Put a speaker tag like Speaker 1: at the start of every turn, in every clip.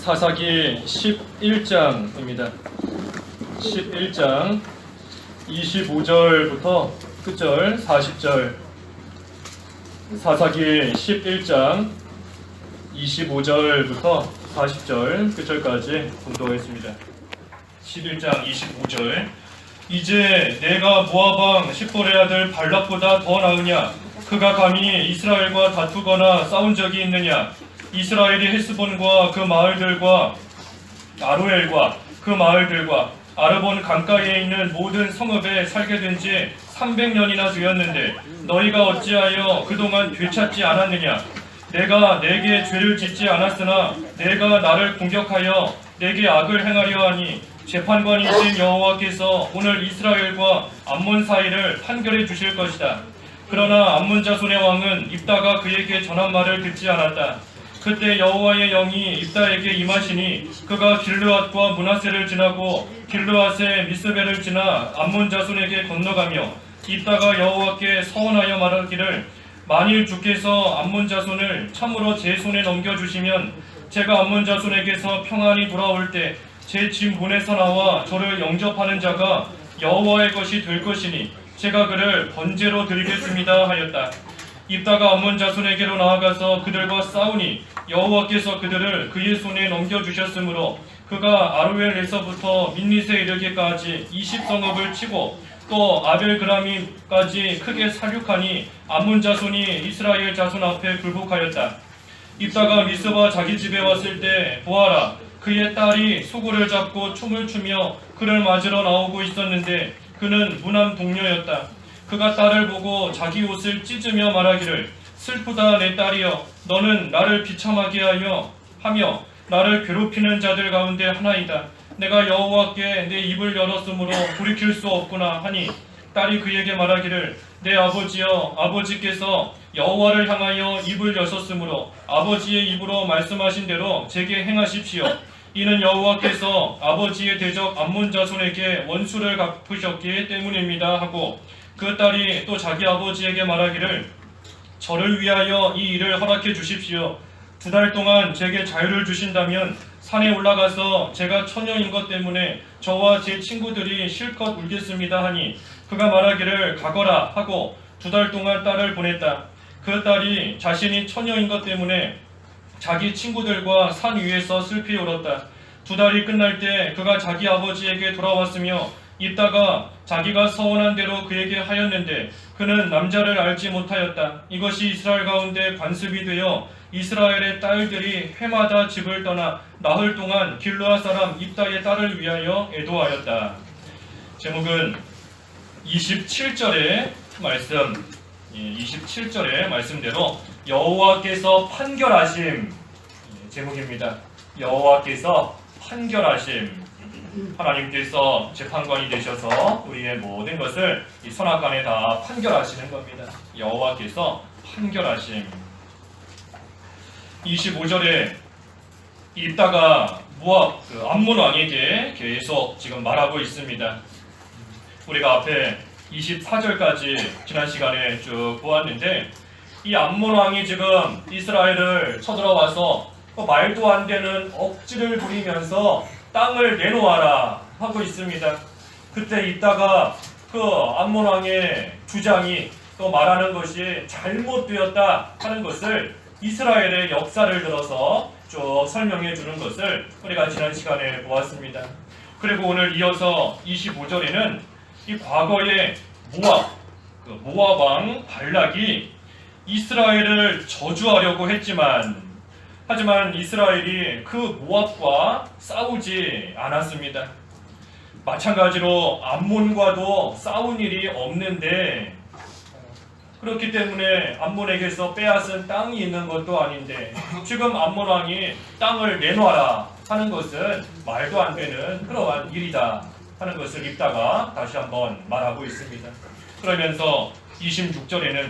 Speaker 1: 사사기 11장입니다. 11장 25절부터 끝절 40절. 사사기 11장 25절부터 40절 끝절까지 공독하겠습니다. 11장 25절. 이제 내가 모압 왕 십볼의 아들 발락보다 더 나으냐? 그가 감히 이스라엘과 다투거나 싸운 적이 있느냐? 이스라엘이 헤스본과 그 마을들과 아로엘과 그 마을들과 아르본 강가에 있는 모든 성읍에 살게 된 지 300년이나 되었는데 너희가 어찌하여 그동안 되찾지 않았느냐? 내가 내게 죄를 짓지 않았으나 내가 나를 공격하여 내게 악을 행하려 하니 재판관이신 여호와께서 오늘 이스라엘과 암몬 사이를 판결해 주실 것이다. 그러나 암몬 자손의 왕은 입다가 그에게 전한 말을 듣지 않았다. 그때 여호와의 영이 입다에게 임하시니 그가 길르앗과 므낫세를 지나고 길르앗의 미스벨을 지나 암몬 자손에게 건너가며 입다가 여호와께 서원하여 말하기를 만일 주께서 암몬 자손을 참으로 제 손에 넘겨주시면 제가 암몬 자손에게서 평안히 돌아올 때 제 진본에서 나와 저를 영접하는 자가 여호와의 것이 될 것이니 제가 그를 번제로 드리겠습니다 하였다. 입다가 암몬 자손에게로 나아가서 그들과 싸우니 여호와께서 그들을 그의 손에 넘겨주셨으므로 그가 아로엘에서부터 민닛에 이르기까지 20성읍을 치고 또 아벨그라미까지 크게 살육하니 암몬 자손이 이스라엘 자손 앞에 굴복하였다. 입다가 미스바 자기 집에 왔을 때 보아라, 그의 딸이 소굴을 잡고 춤을 추며 그를 맞으러 나오고 있었는데 그는 무남 동료였다. 그가 딸을 보고 자기 옷을 찢으며 말하기를 슬프다 내 딸이여, 너는 나를 비참하게 하며 나를 괴롭히는 자들 가운데 하나이다. 내가 여호와께 내 입을 열었으므로 돌이킬 수 없구나 하니 딸이 그에게 말하기를 내 아버지여, 아버지께서 여호와를 향하여 입을 여셨으므로 아버지의 입으로 말씀하신 대로 제게 행하십시오. 이는 여호와께서 아버지의 대적 암몬 자손에게 원수를 갚으셨기 때문입니다 하고 그 딸이 또 자기 아버지에게 말하기를 저를 위하여 이 일을 허락해 주십시오. 2달 동안 제게 자유를 주신다면 산에 올라가서 제가 처녀인 것 때문에 저와 제 친구들이 실컷 울겠습니다 하니 그가 말하기를 가거라 하고 2달 동안 딸을 보냈다. 그 딸이 자신이 처녀인 것 때문에 자기 친구들과 산 위에서 슬피 울었다. 2달이 끝날 때 그가 자기 아버지에게 돌아왔으며 입다가 자기가 서원한 대로 그에게 하였는데 그는 남자를 알지 못하였다. 이것이 이스라엘 가운데 관습이 되어 이스라엘의 딸들이 해마다 집을 떠나 나흘 동안 길르앗 사람 입다의 딸을 위하여 애도하였다. 제목은 27절의 말씀, 27절의 말씀대로 여호와께서 판결하심 제목입니다. 여호와께서 판결하심. 하나님께서 재판관이 되셔서 우리의 모든 것을 이 선악간에 다 판결하시는 겁니다. 여호와께서 판결하심. 25절에 입다가 모압 암몬 왕에게 계속 지금 말하고 있습니다. 우리가 앞에 24절까지 지난 시간에 쭉 보았는데 이 암몬 왕이 지금 이스라엘을 쳐들어와서 말도 안 되는 억지를 부리면서 땅을 내놓아라 하고 있습니다. 그때 입다가 그 암몬 왕의 주장이 또 말하는 것이 잘못되었다 하는 것을 이스라엘의 역사를 들어서 쭉 설명해 주는 것을 우리가 지난 시간에 보았습니다. 그리고 오늘 이어서 25절에는 이 과거의 모압 왕 발락이 이스라엘을 저주하려고 하지만 이스라엘이 그 모압과 싸우지 않았습니다. 마찬가지로 암몬과도 싸운 일이 없는데 그렇기 때문에 암몬에게서 빼앗은 땅이 있는 것도 아닌데 지금 암몬 왕이 땅을 내놔라 하는 것은 말도 안 되는 그러한 일이다 하는 것을 입다가 다시 한번 말하고 있습니다. 그러면서 26절에는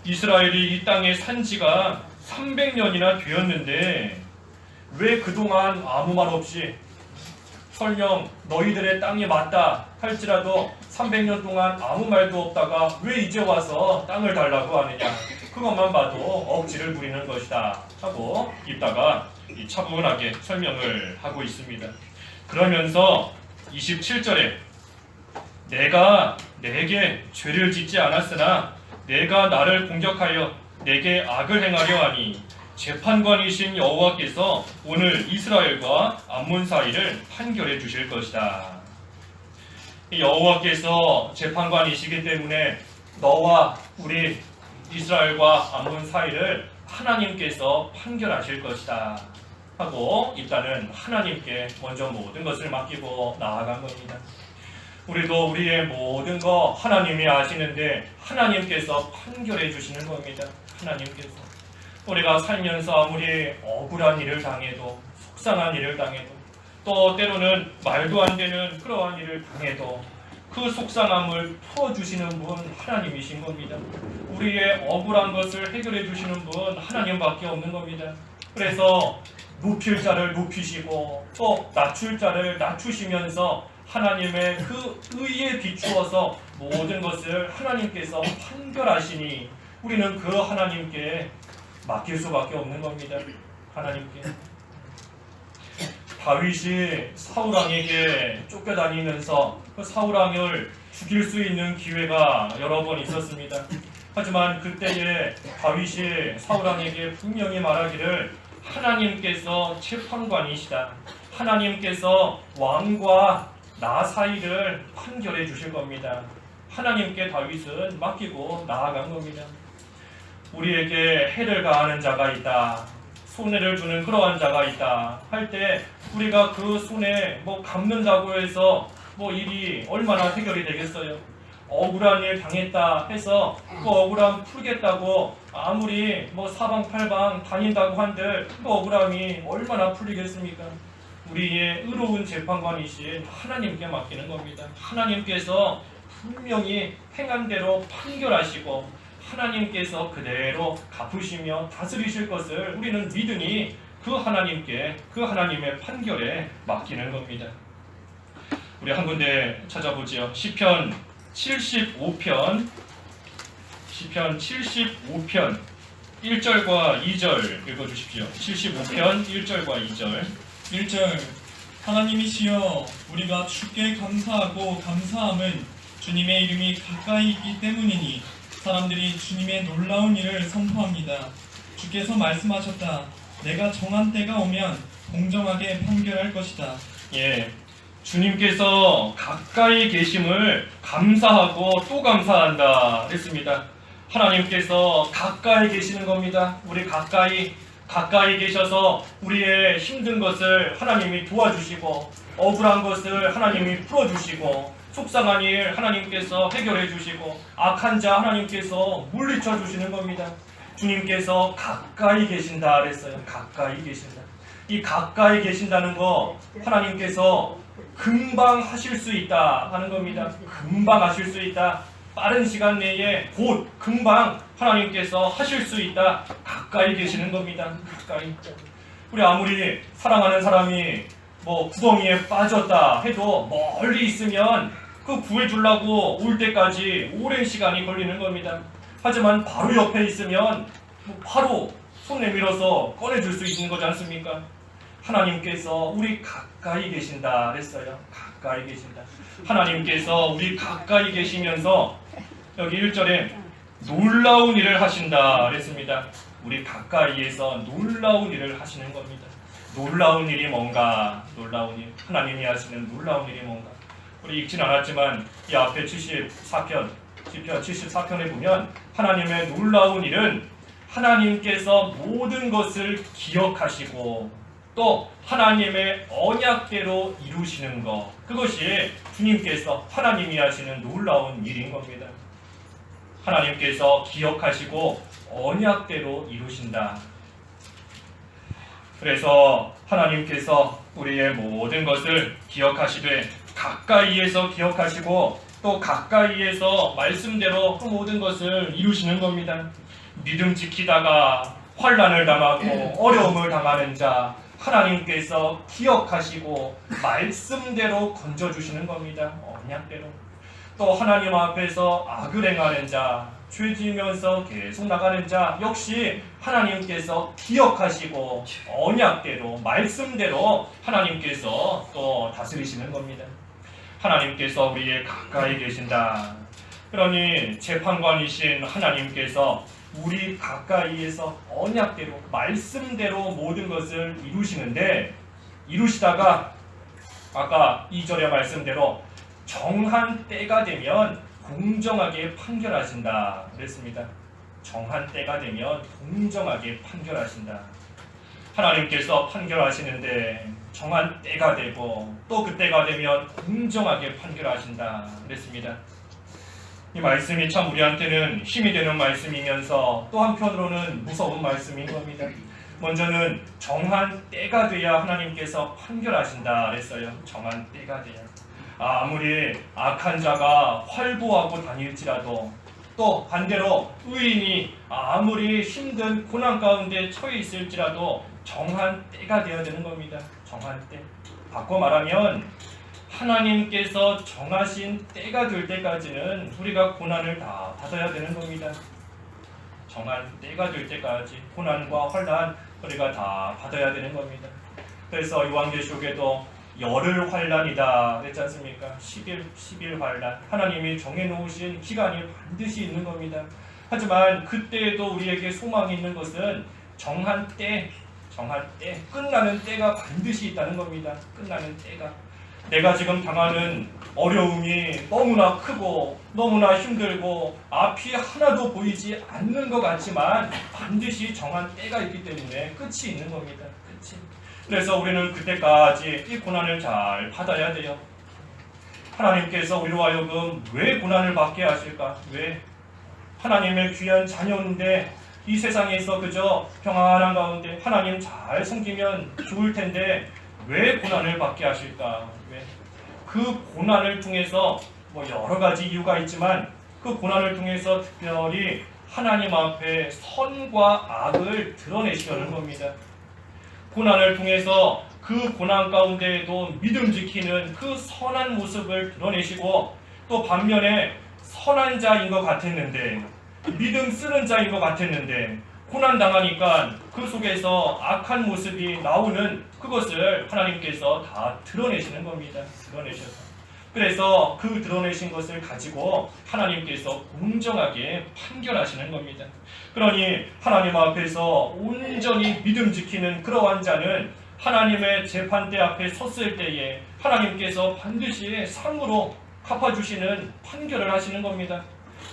Speaker 1: 이스라엘이 이 땅에 산 지가 300년이나 되었는데 왜 그동안 아무 말 없이 설령 너희들의 땅이 맞다 할지라도 300년 동안 아무 말도 없다가 왜 이제 와서 땅을 달라고 하느냐, 그것만 봐도 억지를 부리는 것이다 하고 입다가 이 차분하게 설명을 하고 있습니다. 그러면서 27절에 내가 내게 죄를 짓지 않았으나 내가 나를 공격하여 내게 악을 행하려 하니 재판관이신 여호와께서 오늘 이스라엘과 암몬 사이를 판결해 주실 것이다. 여호와께서 재판관이시기 때문에 너와 우리 이스라엘과 암몬 사이를 하나님께서 판결하실 것이다 하고 일단은 하나님께 먼저 모든 것을 맡기고 나아간 겁니다. 우리도 우리의 모든 거 하나님이 아시는데 하나님께서 판결해 주시는 겁니다. 하나님께서 우리가 살면서 아무리 억울한 일을 당해도 속상한 일을 당해도 또 때로는 말도 안 되는 그러한 일을 당해도 그 속상함을 풀어주시는 분 하나님이신 겁니다. 우리의 억울한 것을 해결해 주시는 분 하나님밖에 없는 겁니다. 그래서 높일 자를 높이시고 또 낮출 자를 낮추시면서 하나님의 그 의에 비추어서 모든 것을 하나님께서 판결하시니 우리는 그 하나님께 맡길 수밖에 없는 겁니다. 하나님께. 다윗이 사울왕에게 쫓겨다니면서 그 사울왕을 죽일 수 있는 기회가 여러 번 있었습니다. 하지만 그때에 다윗이 사울왕에게 분명히 말하기를 하나님께서 재판관이시다. 하나님께서 왕과 나 사이를 판결해 주실 겁니다. 하나님께 다윗은 맡기고 나아간 겁니다. 우리에게 해를 가하는 자가 있다. 손해를 주는 그러한 자가 있다 할 때 우리가 그 손해 갚는다고 해서 일이 얼마나 해결이 되겠어요? 억울한 일 당했다 해서 그 억울함 풀겠다고 아무리 사방팔방 다닌다고 한들 그 억울함이 얼마나 풀리겠습니까? 우리의 의로운 재판관이신 하나님께 맡기는 겁니다. 하나님께서 분명히 행한 대로 판결하시고 하나님께서 그대로 갚으시며 다스리실 것을 우리는 믿으니 그 하나님께 그 하나님의 판결에 맡기는 겁니다. 우리 한 군데 찾아보지요. 시편 75편 1절과 2절 읽어주십시오. 75편 1절과 2절
Speaker 2: 1절 하나님이시여 우리가 주께 감사하고 감사함은 주님의 이름이 가까이 있기 때문이니 사람들이 주님의 놀라운 일을 선포합니다. 주께서 말씀하셨다. 내가 정한 때가 오면 공정하게 판결할 것이다.
Speaker 1: 예, 주님께서 가까이 계심을 감사하고 또 감사한다 했습니다. 하나님께서 가까이 계시는 겁니다. 우리 가까이 계셔서 우리의 힘든 것을 하나님이 도와주시고 억울한 것을 하나님이 풀어주시고 속상한 일 하나님께서 해결해 주시고 악한 자 하나님께서 물리쳐 주시는 겁니다. 주님께서 가까이 계신다 그랬어요. 가까이 계신다. 이 가까이 계신다는 거 하나님께서 금방 하실 수 있다 하는 겁니다. 금방 하실 수 있다. 빠른 시간 내에 곧 금방 하나님께서 하실 수 있다. 가까이 계시는 겁니다. 가까이. 우리 아무리 사랑하는 사람이 구덩이에 빠졌다 해도 멀리 있으면 그 구해주려고 올 때까지 오랜 시간이 걸리는 겁니다. 하지만 바로 옆에 있으면 바로 손 내밀어서 꺼내줄 수 있는 거지 않습니까? 하나님께서 우리 가까이 계신다 그랬어요. 가까이 계신다. 하나님께서 우리 가까이 계시면서 여기 1절에 놀라운 일을 하신다 그랬습니다. 우리 가까이에서 놀라운 일을 하시는 겁니다. 놀라운 일이 뭔가? 놀라운 일. 하나님이 하시는 놀라운 일이 뭔가? 우리 읽진 않았지만 이 앞에 74편, 시편 74편에 보면 하나님의 놀라운 일은 하나님께서 모든 것을 기억하시고 또 하나님의 언약대로 이루시는 것, 그것이 주님께서 하나님이 하시는 놀라운 일인 겁니다. 하나님께서 기억하시고 언약대로 이루신다. 그래서 하나님께서 우리의 모든 것을 기억하시되 가까이에서 기억하시고 또 가까이에서 말씀대로 그 모든 것을 이루시는 겁니다. 믿음 지키다가 환난을 당하고 어려움을 당하는 자 하나님께서 기억하시고 말씀대로 건져주시는 겁니다. 언약대로. 또 하나님 앞에서 악을 행하는 자 죄 지으면서 계속 나가는 자 역시 하나님께서 기억하시고 언약대로 말씀대로 하나님께서 또 다스리시는 겁니다. 하나님께서 우리의 가까이 계신다. 그러니 재판관이신 하나님께서 우리 가까이에서 언약대로 말씀대로 모든 것을 이루시다가 아까 2절의 말씀대로 정한 때가 되면 공정하게 판결하신다 그랬습니다. 정한 때가 되면 공정하게 판결하신다. 하나님께서 판결하시는데 정한 때가 되고 또 그때가 되면 공정하게 판결하신다 그랬습니다. 이 말씀이 참 우리한테는 힘이 되는 말씀이면서 또 한편으로는 무서운 말씀인 겁니다. 먼저는 정한 때가 돼야 하나님께서 판결하신다 그랬어요. 정한 때가 돼야. 아무리 악한 자가 활보하고 다닐지라도 또 반대로 의인이 아무리 힘든 고난 가운데 처해 있을지라도 정한 때가 되어야 되는 겁니다. 정한 때. 바꿔 말하면 하나님께서 정하신 때가 될 때까지는 우리가 고난을 다 받아야 되는 겁니다. 정한 때가 될 때까지 고난과 환난 우리가 다 받아야 되는 겁니다. 그래서 요한계시록에도 열흘 환난이다 그랬지 않습니까? 10일 환난. 하나님이 정해놓으신 기간이 반드시 있는 겁니다. 하지만 그때에도 우리에게 소망이 있는 것은 정한 때, 끝나는 때가 반드시 있다는 겁니다. 끝나는 때가. 내가 지금 당하는 어려움이 너무나 크고 너무나 힘들고 앞이 하나도 보이지 않는 것 같지만 반드시 정한 때가 있기 때문에 끝이 있는 겁니다. 끝이. 그래서 우리는 그때까지 이 고난을 잘 받아야 돼요. 하나님께서 우리로 하여금 왜 고난을 받게 하실까? 왜? 하나님의 귀한 자녀인데 이 세상에서 그저 평안한 가운데 하나님 잘 섬기면 좋을 텐데 왜 고난을 받게 하실까? 왜? 그 고난을 통해서 여러 가지 이유가 있지만 그 고난을 통해서 특별히 하나님 앞에 선과 악을 드러내시려는 겁니다. 고난을 통해서 그 고난 가운데에도 믿음 지키는 그 선한 모습을 드러내시고 또 반면에 선한 자인 것 같았는데 믿음 쓰는 자인 것 같았는데 고난 당하니까 그 속에서 악한 모습이 나오는 그것을 하나님께서 다 드러내시는 겁니다. 드러내셔서. 그래서 그 드러내신 것을 가지고 하나님께서 공정하게 판결하시는 겁니다. 그러니 하나님 앞에서 온전히 믿음 지키는 그러한 자는 하나님의 재판대 앞에 섰을 때에 하나님께서 반드시 상으로 갚아주시는 판결을 하시는 겁니다.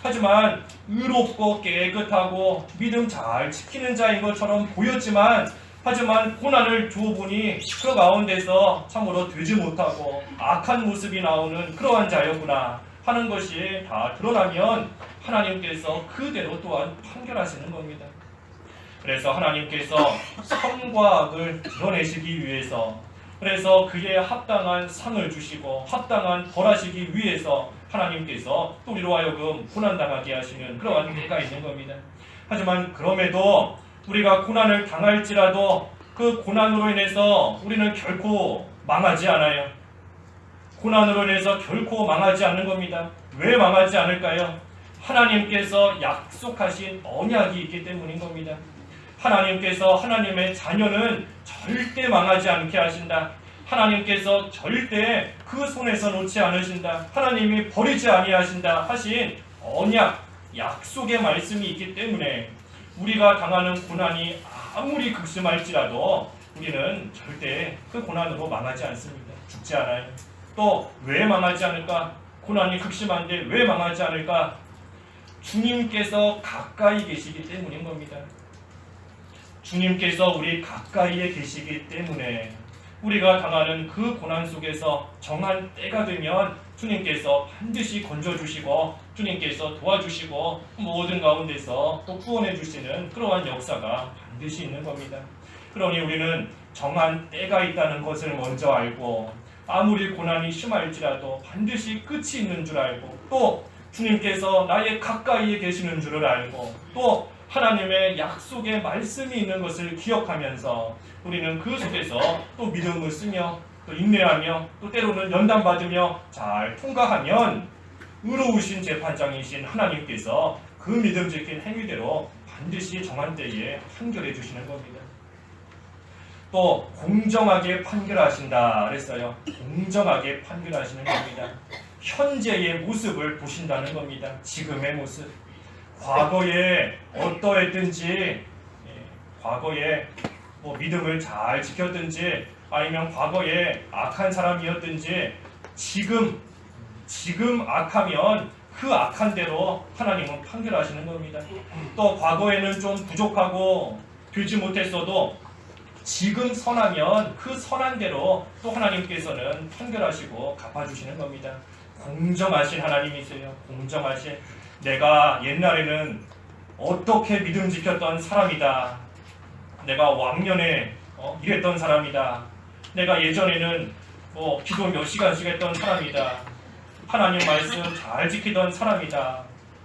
Speaker 1: 하지만 의롭고 깨끗하고 믿음 잘 지키는 자인 것처럼 보였지만 하지만 고난을 주어보니 그 가운데서 참으로 되지 못하고 악한 모습이 나오는 그러한 자였구나 하는 것이 다 드러나면 하나님께서 그대로 또한 판결하시는 겁니다. 그래서 하나님께서 선과 악을 드러내시기 위해서 그래서 그에 합당한 상을 주시고 합당한 벌하시기 위해서 하나님께서 또 우리로 하여금 고난당하게 하시는 그러한 때가 있는 겁니다. 하지만 그럼에도 우리가 고난을 당할지라도 그 고난으로 인해서 우리는 결코 망하지 않아요. 고난으로 인해서 결코 망하지 않는 겁니다. 왜 망하지 않을까요? 하나님께서 약속하신 언약이 있기 때문인 겁니다. 하나님께서 하나님의 자녀는 절대 망하지 않게 하신다. 하나님께서 절대 그 손에서 놓지 않으신다. 하나님이 버리지 아니하신다 하신 언약, 약속의 말씀이 있기 때문에 우리가 당하는 고난이 아무리 극심할지라도 우리는 절대 그 고난으로 망하지 않습니다. 죽지 않아요. 또 왜 망하지 않을까? 고난이 극심한데 왜 망하지 않을까? 주님께서 가까이 계시기 때문인 겁니다. 주님께서 우리 가까이에 계시기 때문에 우리가 당하는 그 고난 속에서 정한 때가 되면 주님께서 반드시 건져주시고 주님께서 도와주시고 모든 가운데서 또 구원해 주시는 그러한 역사가 반드시 있는 겁니다. 그러니 우리는 정한 때가 있다는 것을 먼저 알고 아무리 고난이 심할지라도 반드시 끝이 있는 줄 알고 또 주님께서 나의 가까이에 계시는 줄을 알고 또 하나님의 약속의 말씀이 있는 것을 기억하면서 우리는 그 속에서 또 믿음을 쓰며 또 인내하며 또 때로는 연단받으며 잘 통과하면 의로우신 재판장이신 하나님께서 그 믿음 지킨 행위대로 반드시 정한 때에 판결해 주시는 겁니다. 또 공정하게 판결하신다 그랬어요. 공정하게 판결하시는 겁니다. 현재의 모습을 보신다는 겁니다. 지금의 모습. 과거에 어떠했든지, 과거에 뭐 믿음을 잘 지켰든지, 아니면 과거에 악한 사람이었든지, 지금 악하면 그 악한 대로 하나님은 판결하시는 겁니다. 또 과거에는 좀 부족하고 되지 못했어도 지금 선하면 그 선한 대로 또 하나님께서는 판결하시고 갚아주시는 겁니다. 공정하신 하나님이세요. 공정하신. 내가 옛날에는 어떻게 믿음 지켰던 사람이다. 내가 왕년에 이랬던 사람이다. 내가 예전에는 기도 몇 시간씩 했던 사람이다. 하나님 말씀 잘 지키던 사람이다.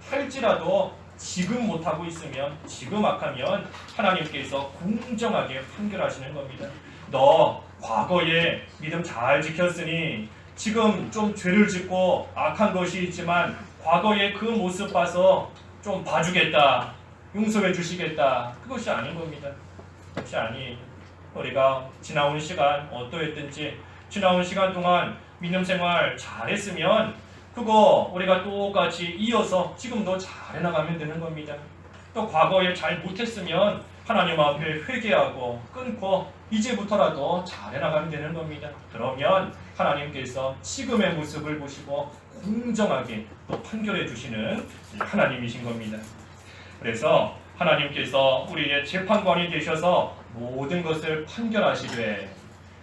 Speaker 1: 할지라도 지금 못하고 있으면, 지금 악하면 하나님께서 공정하게 판결하시는 겁니다. 너 과거에 믿음 잘 지켰으니 지금 좀 죄를 짓고 악한 것이 있지만 과거의 그 모습 봐서 좀 봐주겠다, 용서해 주시겠다. 그것이 아닌 겁니다. 그것이 아니에요. 우리가 지나온 시간 어떠했든지 지나온 시간 동안 믿음 생활 잘했으면 그거 우리가 똑같이 이어서 지금도 잘 해나가면 되는 겁니다. 또 과거에 잘 못했으면 하나님 앞에 회개하고 끊고 이제부터라도 잘 해나가면 되는 겁니다. 그러면 하나님께서 지금의 모습을 보시고 공정하게 또 판결해 주시는 하나님이신 겁니다. 그래서 하나님께서 우리의 재판관이 되셔서 모든 것을 판결하시되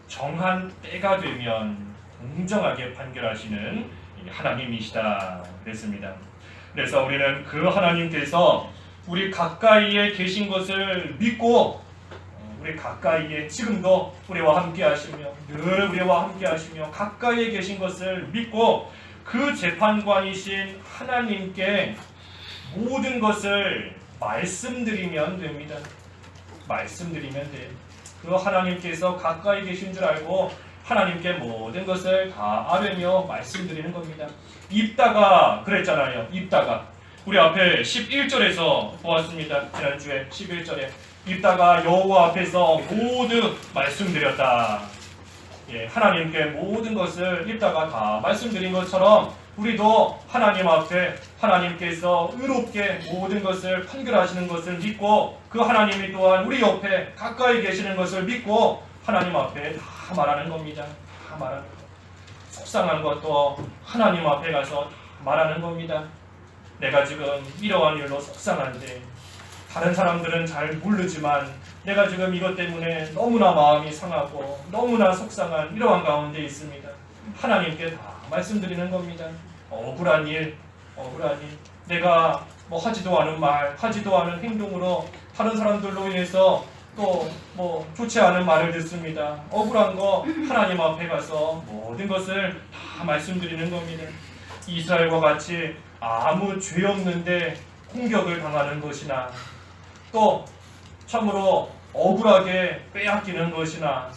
Speaker 1: 정한 때가 되면 공정하게 판결하시는 하나님이시다 그랬습니다. 그래서 우리는 그 하나님께서 우리 가까이에 계신 것을 믿고 우리 가까이에 지금도 우리와 함께 하시며 늘 우리와 함께 하시며 가까이에 계신 것을 믿고 그 재판관이신 하나님께 모든 것을 말씀드리면 됩니다. 말씀드리면 돼요. 그 하나님께서 가까이 계신 줄 알고 하나님께 모든 것을 다 아뢰며 말씀드리는 겁니다. 입다가 그랬잖아요. 입다가 우리 앞에 11절에서 보았습니다. 지난주에 11절에 입다가 여호와 앞에서 모두 말씀드렸다. 하나님께 모든 것을 입다가 다 말씀드린 것처럼 우리도 하나님 앞에 하나님께서 의롭게 모든 것을 판결하시는 것을 믿고 그 하나님이 또한 우리 옆에 가까이 계시는 것을 믿고 하나님 앞에 다 말하는 겁니다. 다 말하는 것. 속상한 것도 하나님 앞에 가서 말하는 겁니다. 내가 지금 이러한 일로 속상한데 다른 사람들은 잘 모르지만 내가 지금 이것 때문에 너무나 마음이 상하고 너무나 속상한 이러한 가운데 있습니다. 하나님께 다 말씀드리는 겁니다. 억울한 일, 내가 하지도 않은 말, 하지도 않은 행동으로 다른 사람들로 인해서 또 좋지 않은 말을 듣습니다. 억울한 거 하나님 앞에 가서 모든 것을 다 말씀드리는 겁니다. 이스라엘과 같이 아무 죄 없는데 공격을 당하는 것이나 또 참으로 억울하게 빼앗기는 것이나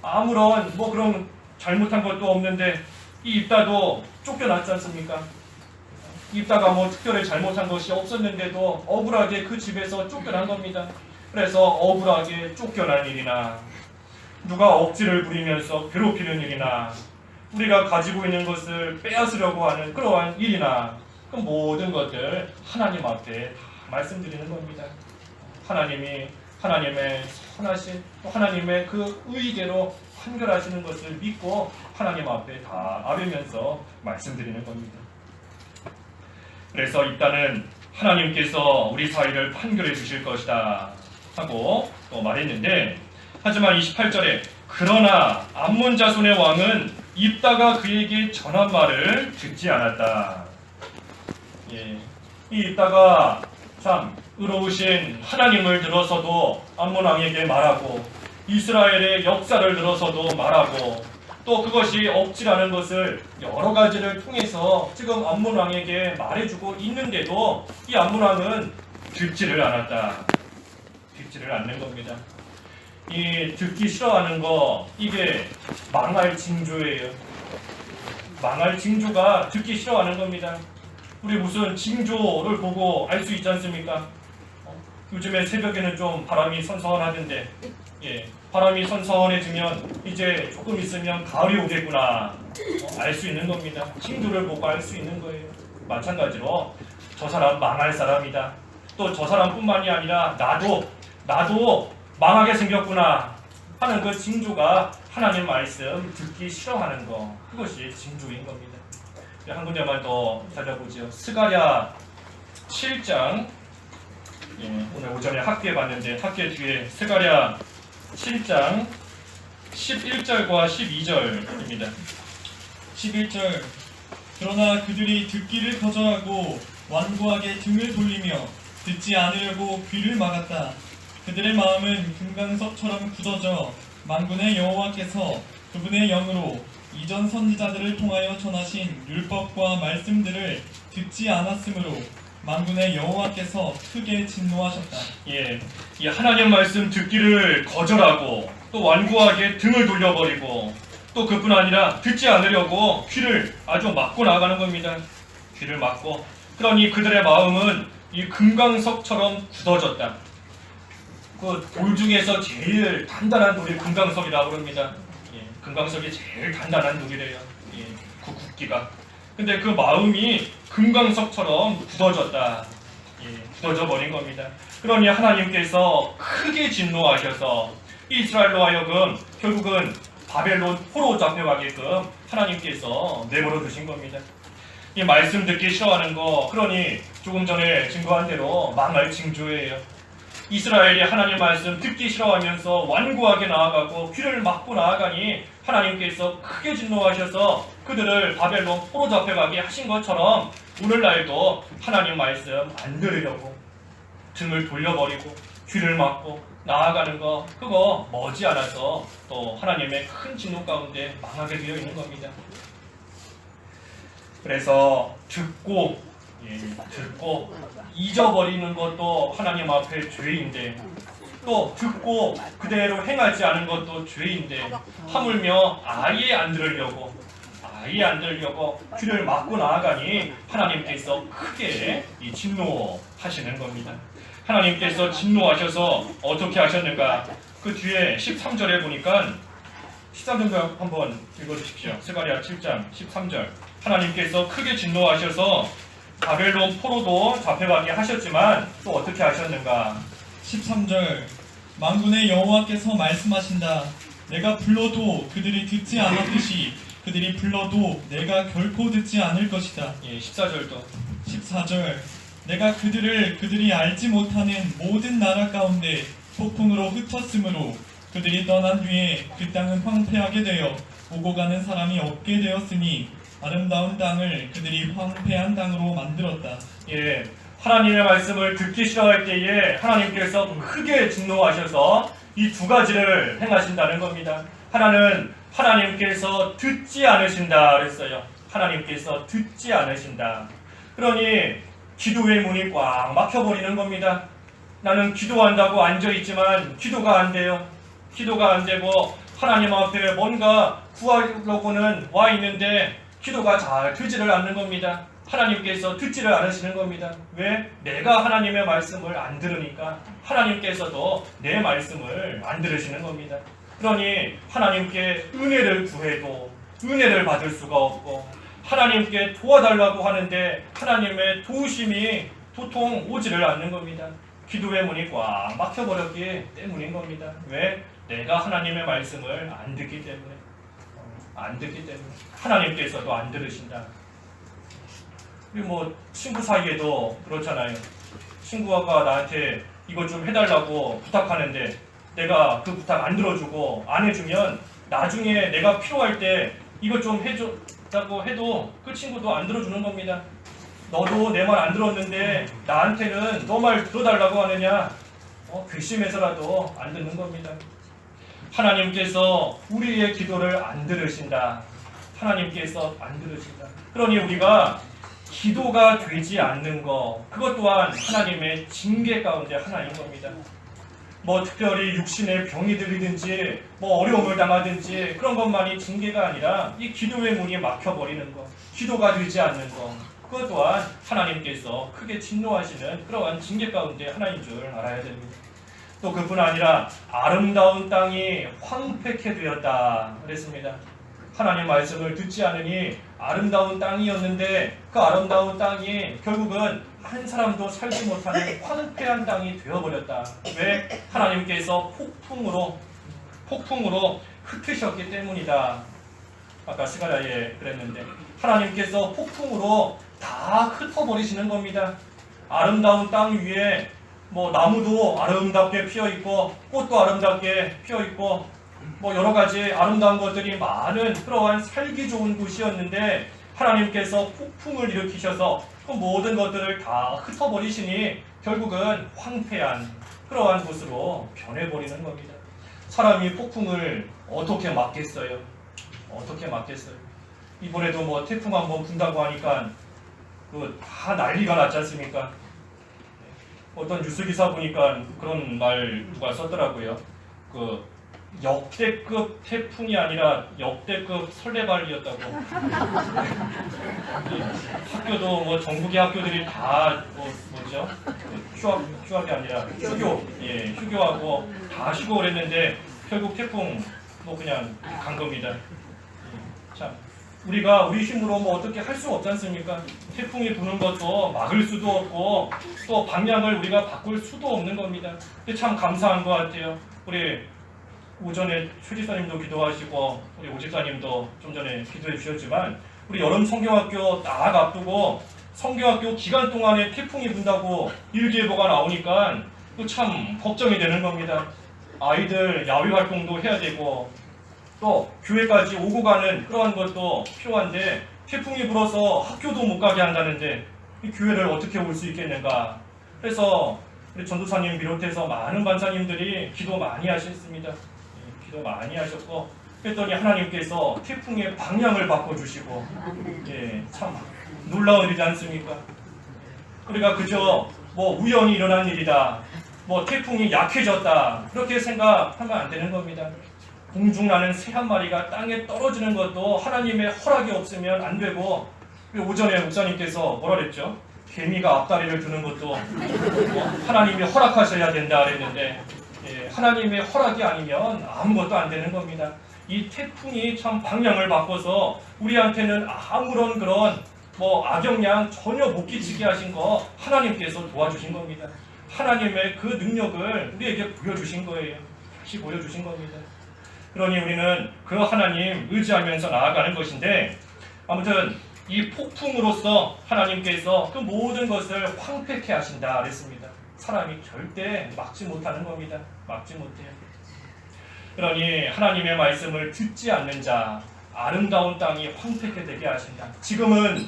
Speaker 1: 아무런 그런 잘못한 것도 없는데 이 입다도 쫓겨났지 않습니까? 입다가 특별히 잘못한 것이 없었는데도 억울하게 그 집에서 쫓겨난 겁니다. 그래서 억울하게 쫓겨난 일이나 누가 억지를 부리면서 괴롭히는 일이나 우리가 가지고 있는 것을 빼앗으려고 하는 그러한 일이나 그 모든 것들 하나님 앞에 다 말씀드리는 겁니다. 하나님의 선하신 또 하나님의 그 의대로 판결하시는 것을 믿고 하나님 앞에 다 아뢰면서 말씀드리는 겁니다. 그래서 일단은 하나님께서 우리 사이를 판결해 주실 것이다 하고 또 말했는데 하지만 28절에 그러나 암몬 자손의 왕은 입다가 그에게 전한 말을 듣지 않았다. 이 입다가 참 의로우신 하나님을 들어서도 암몬 왕에게 말하고 이스라엘의 역사를 들어서도 말하고 또 그것이 억지라는 것을 여러 가지를 통해서 지금 암몬 왕에게 말해주고 있는데도 이 암몬 왕은 듣지를 않았다. 듣지를 않는 겁니다. 이 듣기 싫어하는 거 이게 망할 징조예요. 망할 징조가 듣기 싫어하는 겁니다. 우리 무슨 징조를 보고 알 수 있지 않습니까? 요즘에 새벽에는 좀 바람이 선선하던데, 예, 바람이 선선해지면 이제 조금 있으면 가을이 오겠구나, 알 수 있는 겁니다. 징조를 보고 알 수 있는 거예요. 마찬가지로 저 사람 망할 사람이다. 또 저 사람뿐만이 아니라 나도 망하게 생겼구나 하는 그 징조가 하나님 말씀 듣기 싫어하는 거, 그것이 징조인 겁니다. 한 군데만 더 찾아보죠. 스가랴 7장, 예, 오늘 오전에 학교에 봤는데 학교 뒤에 스가랴 7장 11절과 12절입니다.
Speaker 2: 11절 그러나 그들이 듣기를 거절하고 완고하게 등을 돌리며 듣지 않으려고 귀를 막았다. 그들의 마음은 금강석처럼 굳어져 만군의 여호와께서 그분의 영으로 이전 선지자들을 통하여 전하신 율법과 말씀들을 듣지 않았으므로 만군의 여호와께서 크게 진노하셨다.
Speaker 1: 예, 이 하나님 말씀 듣기를 거절하고 또 완고하게 등을 돌려버리고 또 그뿐 아니라 듣지 않으려고 귀를 아주 막고 나가는 겁니다. 귀를 막고, 그러니 그들의 마음은 이 금강석처럼 굳어졌다. 그 돌 중에서 제일 단단한 돌이 금강석이라고 그럽니다. 예, 금강석이 제일 단단한 돌이래요. 예, 그 굳기가. 근데 그 마음이 금강석처럼 굳어졌다. 예, 굳어져 버린 겁니다. 그러니 하나님께서 크게 진노하셔서 이스라엘로 하여금 결국은 바벨론 포로 잡혀가게끔 하나님께서 내버려 두신 겁니다. 이 말씀 듣기 싫어하는 거, 그러니 조금 전에 증거한 대로 망할 징조예요. 이스라엘이 하나님 말씀 듣기 싫어하면서 완고하게 나아가고 귀를 막고 나아가니 하나님께서 크게 진노하셔서 그들을 바벨론 포로 잡혀가게 하신 것처럼 오늘날도 하나님 말씀 안 들으려고 등을 돌려버리고 귀를 막고 나아가는 거, 그거 머지않아서 또 하나님의 큰 진노 가운데 망하게 되어 있는 겁니다. 그래서 듣고 잊어버리는 것도 하나님 앞에 죄인데, 또 듣고 그대로 행하지 않은 것도 죄인데, 하물며 아예 안 들으려고 귀를 막고 나아가니 하나님께서 크게 진노하시는 겁니다. 하나님께서 진노하셔서 어떻게 하셨는가? 그 뒤에 13절에 보니까 13절 한번 읽어주십시오. 스가랴 7장 13절. 하나님께서 크게 진노하셔서 바벨론 포로도 잡혀가게 하셨지만 또 어떻게 하셨는가?
Speaker 2: 13절 만군의 여호와께서 말씀하신다. 내가 불러도 그들이 듣지 않았듯이 그들이 불러도 내가 결코 듣지 않을 것이다.
Speaker 1: 예, 14절도.
Speaker 2: 14절 내가 그들이 알지 못하는 모든 나라 가운데 폭풍으로 흩었으므로 그들이 떠난 뒤에 그 땅은 황폐하게 되어 오고 가는 사람이 없게 되었으니 아름다운 땅을 그들이 황폐한 땅으로 만들었다.
Speaker 1: 예, 하나님의 말씀을 듣기 싫어할 때에 하나님께서 크게 진노하셔서 이 두 가지를 행하신다는 겁니다. 하나는 하나님께서 듣지 않으신다 그랬어요. 하나님께서 듣지 않으신다. 그러니 기도의 문이 꽉 막혀버리는 겁니다. 나는 기도한다고 앉아있지만 기도가 안 돼요. 기도가 안 되고 하나님 앞에 뭔가 구하려고는 와 있는데 기도가 잘 되지를 않는 겁니다. 하나님께서 듣지를 않으시는 겁니다. 왜? 내가 하나님의 말씀을 안 들으니까 하나님께서도 내 말씀을 안 들으시는 겁니다. 그러니 하나님께 은혜를 구해도 은혜를 받을 수가 없고, 하나님께 도와달라고 하는데 하나님의 도우심이 도통 오지를 않는 겁니다. 기도의 문이 꽉 막혀버렸기 때문인 겁니다. 왜? 내가 하나님의 말씀을 안 듣기 때문에. 하나님께서도 안 들으신다. 우리 친구 사이에도 그렇잖아요. 친구가 나한테 이거 좀 해달라고 부탁하는데 내가 그 부탁 안 들어주고 안 해주면 나중에 내가 필요할 때 이거 좀 해줬다고 해도 그 친구도 안 들어주는 겁니다. 너도 내 말 안 들었는데 나한테는 너 말 들어달라고 하느냐? 괘씸해서라도 안 듣는 겁니다. 하나님께서 우리의 기도를 안 들으신다. 하나님께서 안 들으신다. 그러니 우리가 기도가 되지 않는 것, 그것 또한 하나님의 징계 가운데 하나인 겁니다. 특별히 육신의 병이 들리든지 어려움을 당하든지 그런 것만이 징계가 아니라 이 기도의 문이 막혀버리는 것, 기도가 되지 않는 것, 그것 또한 하나님께서 크게 진노하시는 그러한 징계 가운데 하나인 줄 알아야 됩니다. 또 그뿐 아니라 아름다운 땅이 황폐케 되었다 그랬습니다. 하나님 말씀을 듣지 않으니 아름다운 땅이었는데 그 아름다운 땅이 결국은 한 사람도 살지 못하는 황폐한 땅이 되어버렸다. 왜? 하나님께서 폭풍으로 흩으셨기 때문이다. 아까 스가랴에 그랬는데 하나님께서 폭풍으로 다 흩어버리시는 겁니다. 아름다운 땅 위에 나무도 아름답게 피어있고 꽃도 아름답게 피어있고 여러 가지 아름다운 것들이 많은 그러한 살기 좋은 곳이었는데 하나님께서 폭풍을 일으키셔서 그 모든 것들을 다 흩어버리시니 결국은 황폐한 그러한 곳으로 변해버리는 겁니다. 사람이 폭풍을 어떻게 막겠어요? 어떻게 막겠어요? 이번에도 태풍 한번 분다고 하니까 다 난리가 났지 않습니까? 어떤 뉴스 기사 보니까 그런 말 누가 썼더라고요. 역대급 태풍이 아니라 역대급 설레발이었다고. 학교도 전국의 학교들이 다 뭐죠? 휴학이 아니라 휴교하고 다 휴교를 했는데 결국 태풍 그냥 간 겁니다. 참 우리가 우리 힘으로 어떻게 할 수 없지 않습니까? 태풍이 부는 것도 막을 수도 없고 또 방향을 우리가 바꿀 수도 없는 겁니다. 근데 참 감사한 것 같아요. 우리 오전에 최 지사님도 기도하시고 우리 오 집사님도 좀 전에 기도해 주셨지만 우리 여름 성경학교 딱 앞두고 성경학교 기간 동안에 태풍이 분다고 일기예보가 나오니까 참 걱정이 되는 겁니다. 아이들 야외 활동도 해야 되고 또 교회까지 오고 가는 그러한 것도 필요한데 태풍이 불어서 학교도 못 가게 한다는데 이 교회를 어떻게 올 수 있겠는가. 그래서 우리 전도사님 비롯해서 많은 반사님들이 기도 많이 하셨습니다. 기도 많이 하셨고 그랬더니 하나님께서 태풍의 방향을 바꿔주시고 참 놀라운 일이지 않습니까? 우리가 그저 우연히 일어난 일이다, 태풍이 약해졌다 그렇게 생각하면 안 되는 겁니다. 공중 나는 새 한 마리가 땅에 떨어지는 것도 하나님의 허락이 없으면 안 되고 오전에 목사님께서 뭐라 그랬죠? 개미가 앞다리를 두는 것도 하나님이 허락하셔야 된다 그랬는데 하나님의 허락이 아니면 아무것도 안 되는 겁니다. 이 태풍이 참 방향을 바꿔서 우리한테는 아무런 그런 악영향 전혀 못 끼치게 하신 거 하나님께서 도와주신 겁니다. 하나님의 그 능력을 우리에게 보여주신 거예요. 다시 보여주신 겁니다. 그러니 우리는 그 하나님 의지하면서 나아가는 것인데 아무튼 이 폭풍으로서 하나님께서 그 모든 것을 황폐케 하신다 그랬습니다. 사람이 절대 막지 못하는 겁니다. 막지 못해요. 그러니 하나님의 말씀을 듣지 않는 자 아름다운 땅이 황폐케 되게 하신다. 지금은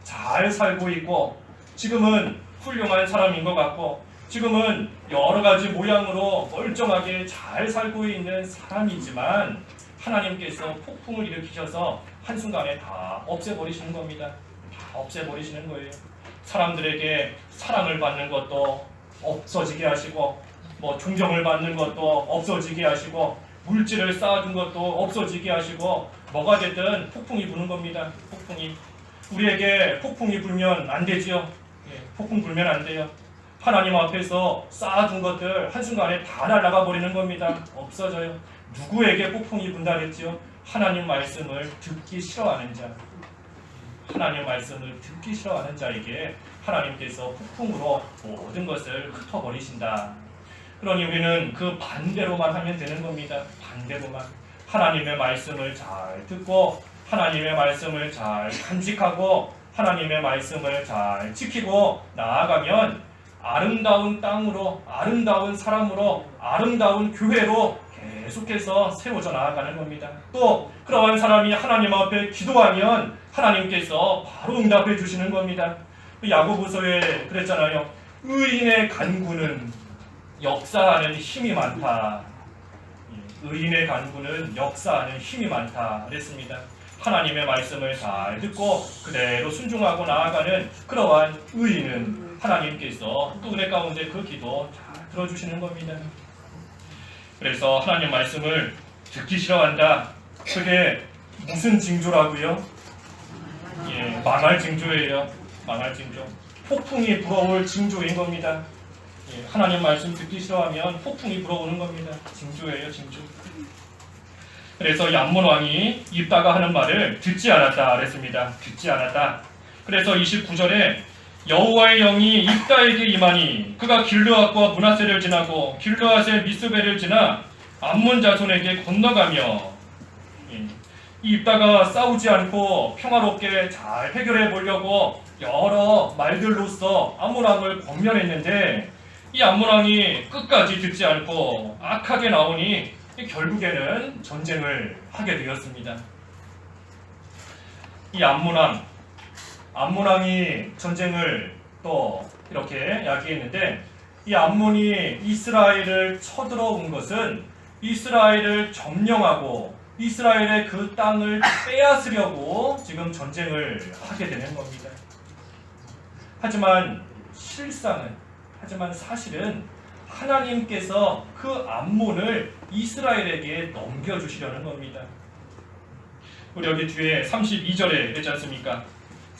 Speaker 1: 잘 살고 있고 지금은 훌륭한 사람인 것 같고 지금은 여러 가지 모양으로 멀쩡하게 잘 살고 있는 사람이지만 하나님께서 폭풍을 일으키셔서 한순간에 다 없애버리시는 겁니다. 다 없애버리시는 거예요. 사람들에게 사랑을 받는 것도 없어지게 하시고 존경을 받는 것도 없어지게 하시고 물질을 쌓아둔 것도 없어지게 하시고 뭐가 됐든 폭풍이 부는 겁니다. 폭풍이. 우리에게 폭풍이 불면 안 되지요. 폭풍 불면 안 돼요. 하나님 앞에서 쌓아둔 것들 한순간에 다 날아가 버리는 겁니다. 없어져요. 누구에게 폭풍이 분다 그랬지요? 하나님 말씀을 듣기 싫어하는 자. 하나님 말씀을 듣기 싫어하는 자에게 하나님께서 폭풍으로 모든 것을 흩어버리신다. 그러니 우리는 그 반대로만 하면 되는 겁니다. 반대로만. 하나님의 말씀을 잘 듣고 하나님의 말씀을 잘 간직하고 하나님의 말씀을 잘 지키고 나아가면 아름다운 땅으로, 아름다운 사람으로, 아름다운 교회로 계속해서 세워져 나아가는 겁니다. 또 그러한 사람이 하나님 앞에 기도하면 하나님께서 바로 응답해 주시는 겁니다. 야고보서에 그랬잖아요. 의인의 간구는 역사하는 힘이 많다. 의인의 간구는 역사하는 힘이 많다 그랬습니다. 하나님의 말씀을 잘 듣고 그대로 순종하고 나아가는 그러한 의인은 하나님께서 또 은혜 가운데 그 기도 잘 들어주시는 겁니다. 그래서 하나님 말씀을 듣기 싫어한다. 그게 무슨 징조라고요? 망할 징조예요. 망할 징조. 폭풍이 불어올 징조인 겁니다. 예, 하나님 말씀 듣기 싫어하면 폭풍이 불어오는 겁니다. 징조예요, 징조. 그래서 이 암몬 왕이 입다가 하는 말을 듣지 않았다 그랬습니다. 듣지 않았다. 그래서 29절에 여호와의 영이 입다에게 임하니 그가 길르앗과 므낫세를 지나고 길르앗의 미스베를 지나 암몬 자손에게 건너가며, 이 입다가 싸우지 않고 평화롭게 잘 해결해 보려고 여러 말들로써 암몬 왕을 권면했는데 이 암몬 왕이 끝까지 듣지 않고 악하게 나오니 결국에는 전쟁을 하게 되었습니다. 이 암몬 왕이 전쟁을 또 이렇게 야기했는데, 이 암몬이 이스라엘을 쳐들어온 것은 이스라엘을 점령하고 이스라엘의 그 땅을 빼앗으려고 지금 전쟁을 하게 되는 겁니다. 하지만 사실은 하나님께서 그 암몬을 이스라엘에게 넘겨주시려는 겁니다. 우리 여기 뒤에 32절에 있지 않습니까?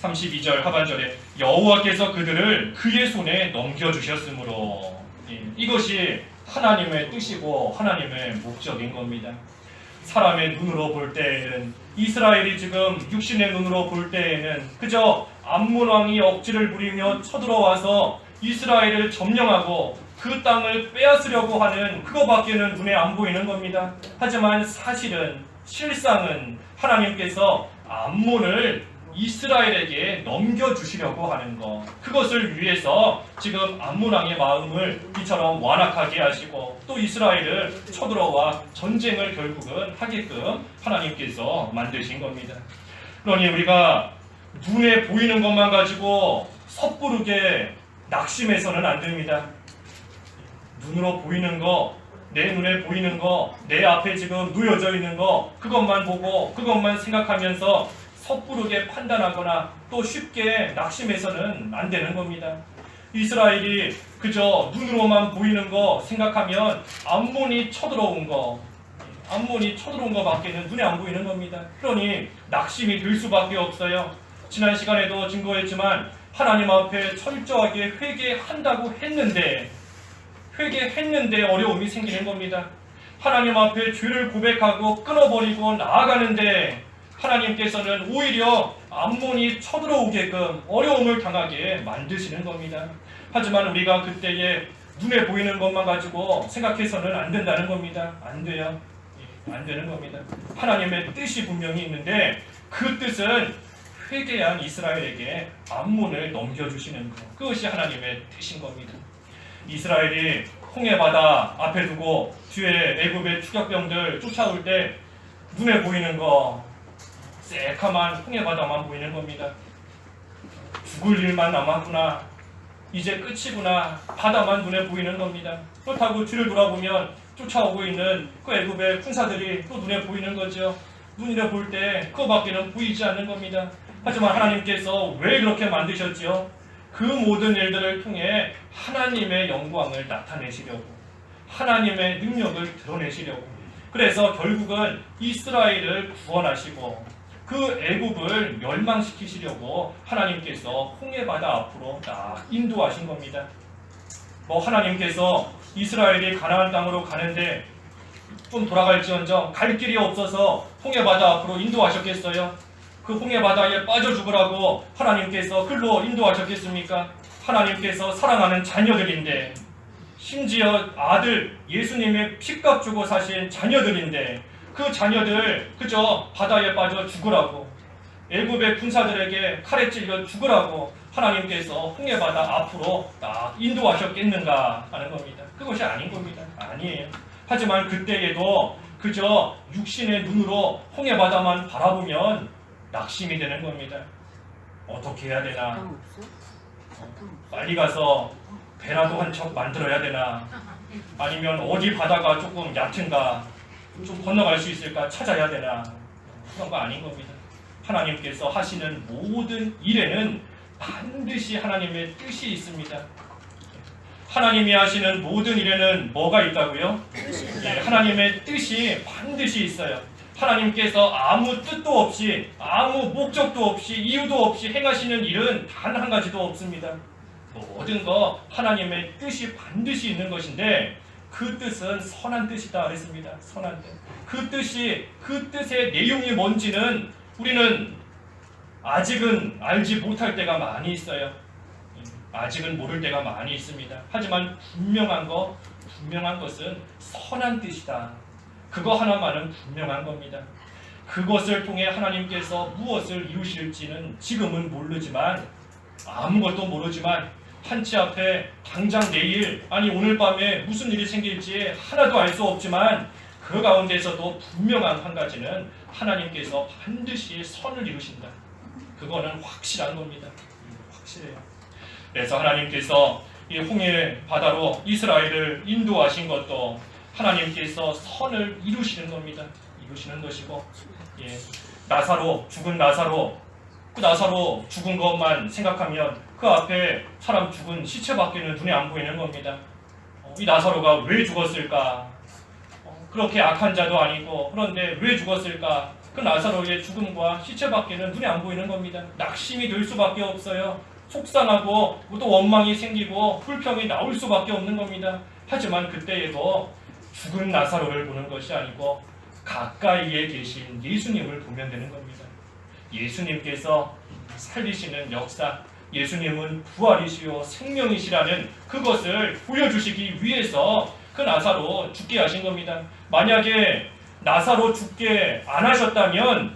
Speaker 1: 32절 하반절에 여호와께서 그들을 그의 손에 넘겨주셨으므로, 이것이 하나님의 뜻이고 하나님의 목적인 겁니다. 사람의 눈으로 볼 때에는, 이스라엘이 지금 육신의 눈으로 볼 때에는 그저 암몬 왕이 억지를 부리며 쳐들어와서 이스라엘을 점령하고 그 땅을 빼앗으려고 하는 그거밖에는 눈에 안 보이는 겁니다. 하지만 실상은 하나님께서 암몬을 이스라엘에게 넘겨주시려고 하는 것, 그것을 위해서 지금 암몬 왕의 마음을 이처럼 완악하게 하시고 또 이스라엘을 쳐들어와 전쟁을 결국은 하게끔 하나님께서 만드신 겁니다. 그러니 우리가 눈에 보이는 것만 가지고 섣부르게 낙심해서는 안 됩니다. 눈으로 보이는 거, 내 눈에 보이는 거, 내 앞에 지금 놓여져 있는 거, 그것만 보고 그것만 생각하면서 섣부르게 판단하거나 또 쉽게 낙심해서는 안 되는 겁니다. 이스라엘이 그저 눈으로만 보이는 거 생각하면 암몬이 쳐들어온 거밖에는 눈에 안 보이는 겁니다. 그러니 낙심이 들 수밖에 없어요. 지난 시간에도 증거했지만 하나님 앞에 철저하게 회개한다고 했는데 어려움이 생기는 겁니다. 하나님 앞에 죄를 고백하고 끊어버리고 나아가는데 하나님께서는 오히려 암몬이 쳐들어오게끔 어려움을 당하게 만드시는 겁니다. 하지만 우리가 그때에 눈에 보이는 것만 가지고 생각해서는 안 된다는 겁니다. 안 돼요. 안 되는 겁니다. 하나님의 뜻이 분명히 있는데 그 뜻은 회개한 이스라엘에게 암몬을 넘겨주시는 것, 그것이 하나님의 뜻인 겁니다. 이스라엘이 홍해바다 앞에 두고 뒤에 애굽의 추격병들 쫓아올 때 눈에 보이는 거 새카만 홍해바다만 보이는 겁니다. 죽을 일만 남았구나, 이제 끝이구나, 바다만 눈에 보이는 겁니다. 그렇다고 뒤를 돌아보면 쫓아오고 있는 그 애굽의 군사들이 또 눈에 보이는 거죠. 눈에 볼 때 그거밖에는 보이지 않는 겁니다. 하지만 하나님께서 왜 그렇게 만드셨지요? 그 모든 일들을 통해 하나님의 영광을 나타내시려고, 하나님의 능력을 드러내시려고, 그래서 결국은 이스라엘을 구원하시고 그 애굽을 멸망시키시려고 하나님께서 홍해바다 앞으로 딱 인도하신 겁니다. 하나님께서 이스라엘이 가나안 땅으로 가는데 좀 돌아갈지언정 갈 길이 없어서 홍해바다 앞으로 인도하셨겠어요? 그 홍해바다에 빠져 죽으라고 하나님께서 글로 인도하셨겠습니까? 하나님께서 사랑하는 자녀들인데, 심지어 아들 예수님의 피값 주고 사신 자녀들인데 그 자녀들 그저 바다에 빠져 죽으라고, 애굽의 군사들에게 칼에 찔려 죽으라고 하나님께서 홍해바다 앞으로 딱 인도하셨겠는가 하는 겁니다. 그것이 아닌 겁니다. 아니에요. 하지만 그때에도 그저 육신의 눈으로 홍해바다만 바라보면 낙심이 되는 겁니다. 어떻게 해야 되나? 빨리 가서 배라도 한 척 만들어야 되나? 아니면 어디 바다가 조금 얕은가? 좀 건너갈 수 있을까 찾아야 되나? 그런 거 아닌 겁니다. 하나님께서 하시는 모든 일에는 반드시 하나님의 뜻이 있습니다. 하나님이 하시는 모든 일에는 뭐가 있다고요? 하나님의 뜻이 반드시 있어요. 하나님께서 아무 뜻도 없이, 아무 목적도 없이, 이유도 없이 행하시는 일은 단 한 가지도 없습니다. 모든 거 하나님의 뜻이 반드시 있는 것인데 그 뜻은 선한 뜻이다 그랬습니다. 선한 뜻. 그 뜻의 내용이 뭔지는 우리는 아직은 알지 못할 때가 많이 있어요. 아직은 모를 때가 많이 있습니다. 하지만 분명한 것은 선한 뜻이다. 그거 하나만은 분명한 겁니다. 그것을 통해 하나님께서 무엇을 이루실지는 지금은 모르지만, 아무것도 모르지만 한치 앞에 당장 내일, 아니 오늘 밤에 무슨 일이 생길지 하나도 알 수 없지만 그 가운데서도 분명한 한 가지는 하나님께서 반드시 선을 이루신다. 그거는 확실한 겁니다. 확실해요. 그래서 하나님께서 이 홍해 바다로 이스라엘을 인도하신 것도 하나님께서 선을 이루시는 겁니다. 이루시는 것이고, 죽은 나사로, 그 나사로 죽은 것만 생각하면 그 앞에 사람 죽은 시체밖에는 눈에 안 보이는 겁니다. 이 나사로가 왜 죽었을까? 그렇게 악한 자도 아니고, 그런데 왜 죽었을까? 그 나사로의 죽음과 시체밖에는 눈에 안 보이는 겁니다. 낙심이 될 수밖에 없어요. 속상하고 또 원망이 생기고 불평이 나올 수밖에 없는 겁니다. 하지만 그때에도 죽은 나사로를 보는 것이 아니고 가까이에 계신 예수님을 보면 되는 겁니다. 예수님께서 살리시는 역사, 예수님은 부활이시요 생명이시라는 그것을 보여주시기 위해서 그 나사로 죽게 하신 겁니다. 만약에 나사로 죽게 안 하셨다면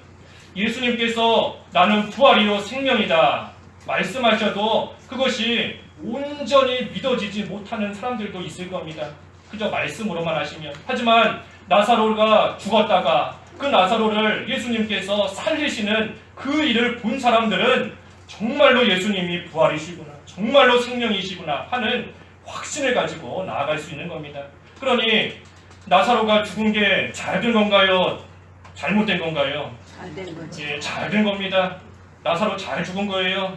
Speaker 1: 예수님께서 나는 부활이요 생명이다 말씀하셔도 그것이 온전히 믿어지지 못하는 사람들도 있을 겁니다. 그저 말씀으로만 하시면. 하지만 나사로가 죽었다가 그 나사로를 예수님께서 살리시는 그 일을 본 사람들은 정말로 예수님이 부활이시구나, 정말로 생명이시구나 하는 확신을 가지고 나아갈 수 있는 겁니다. 그러니 나사로가 죽은 게 잘 된 건가요? 잘못된 건가요?
Speaker 3: 잘 된 거죠.
Speaker 1: 잘 된 겁니다. 나사로 잘 죽은 거예요.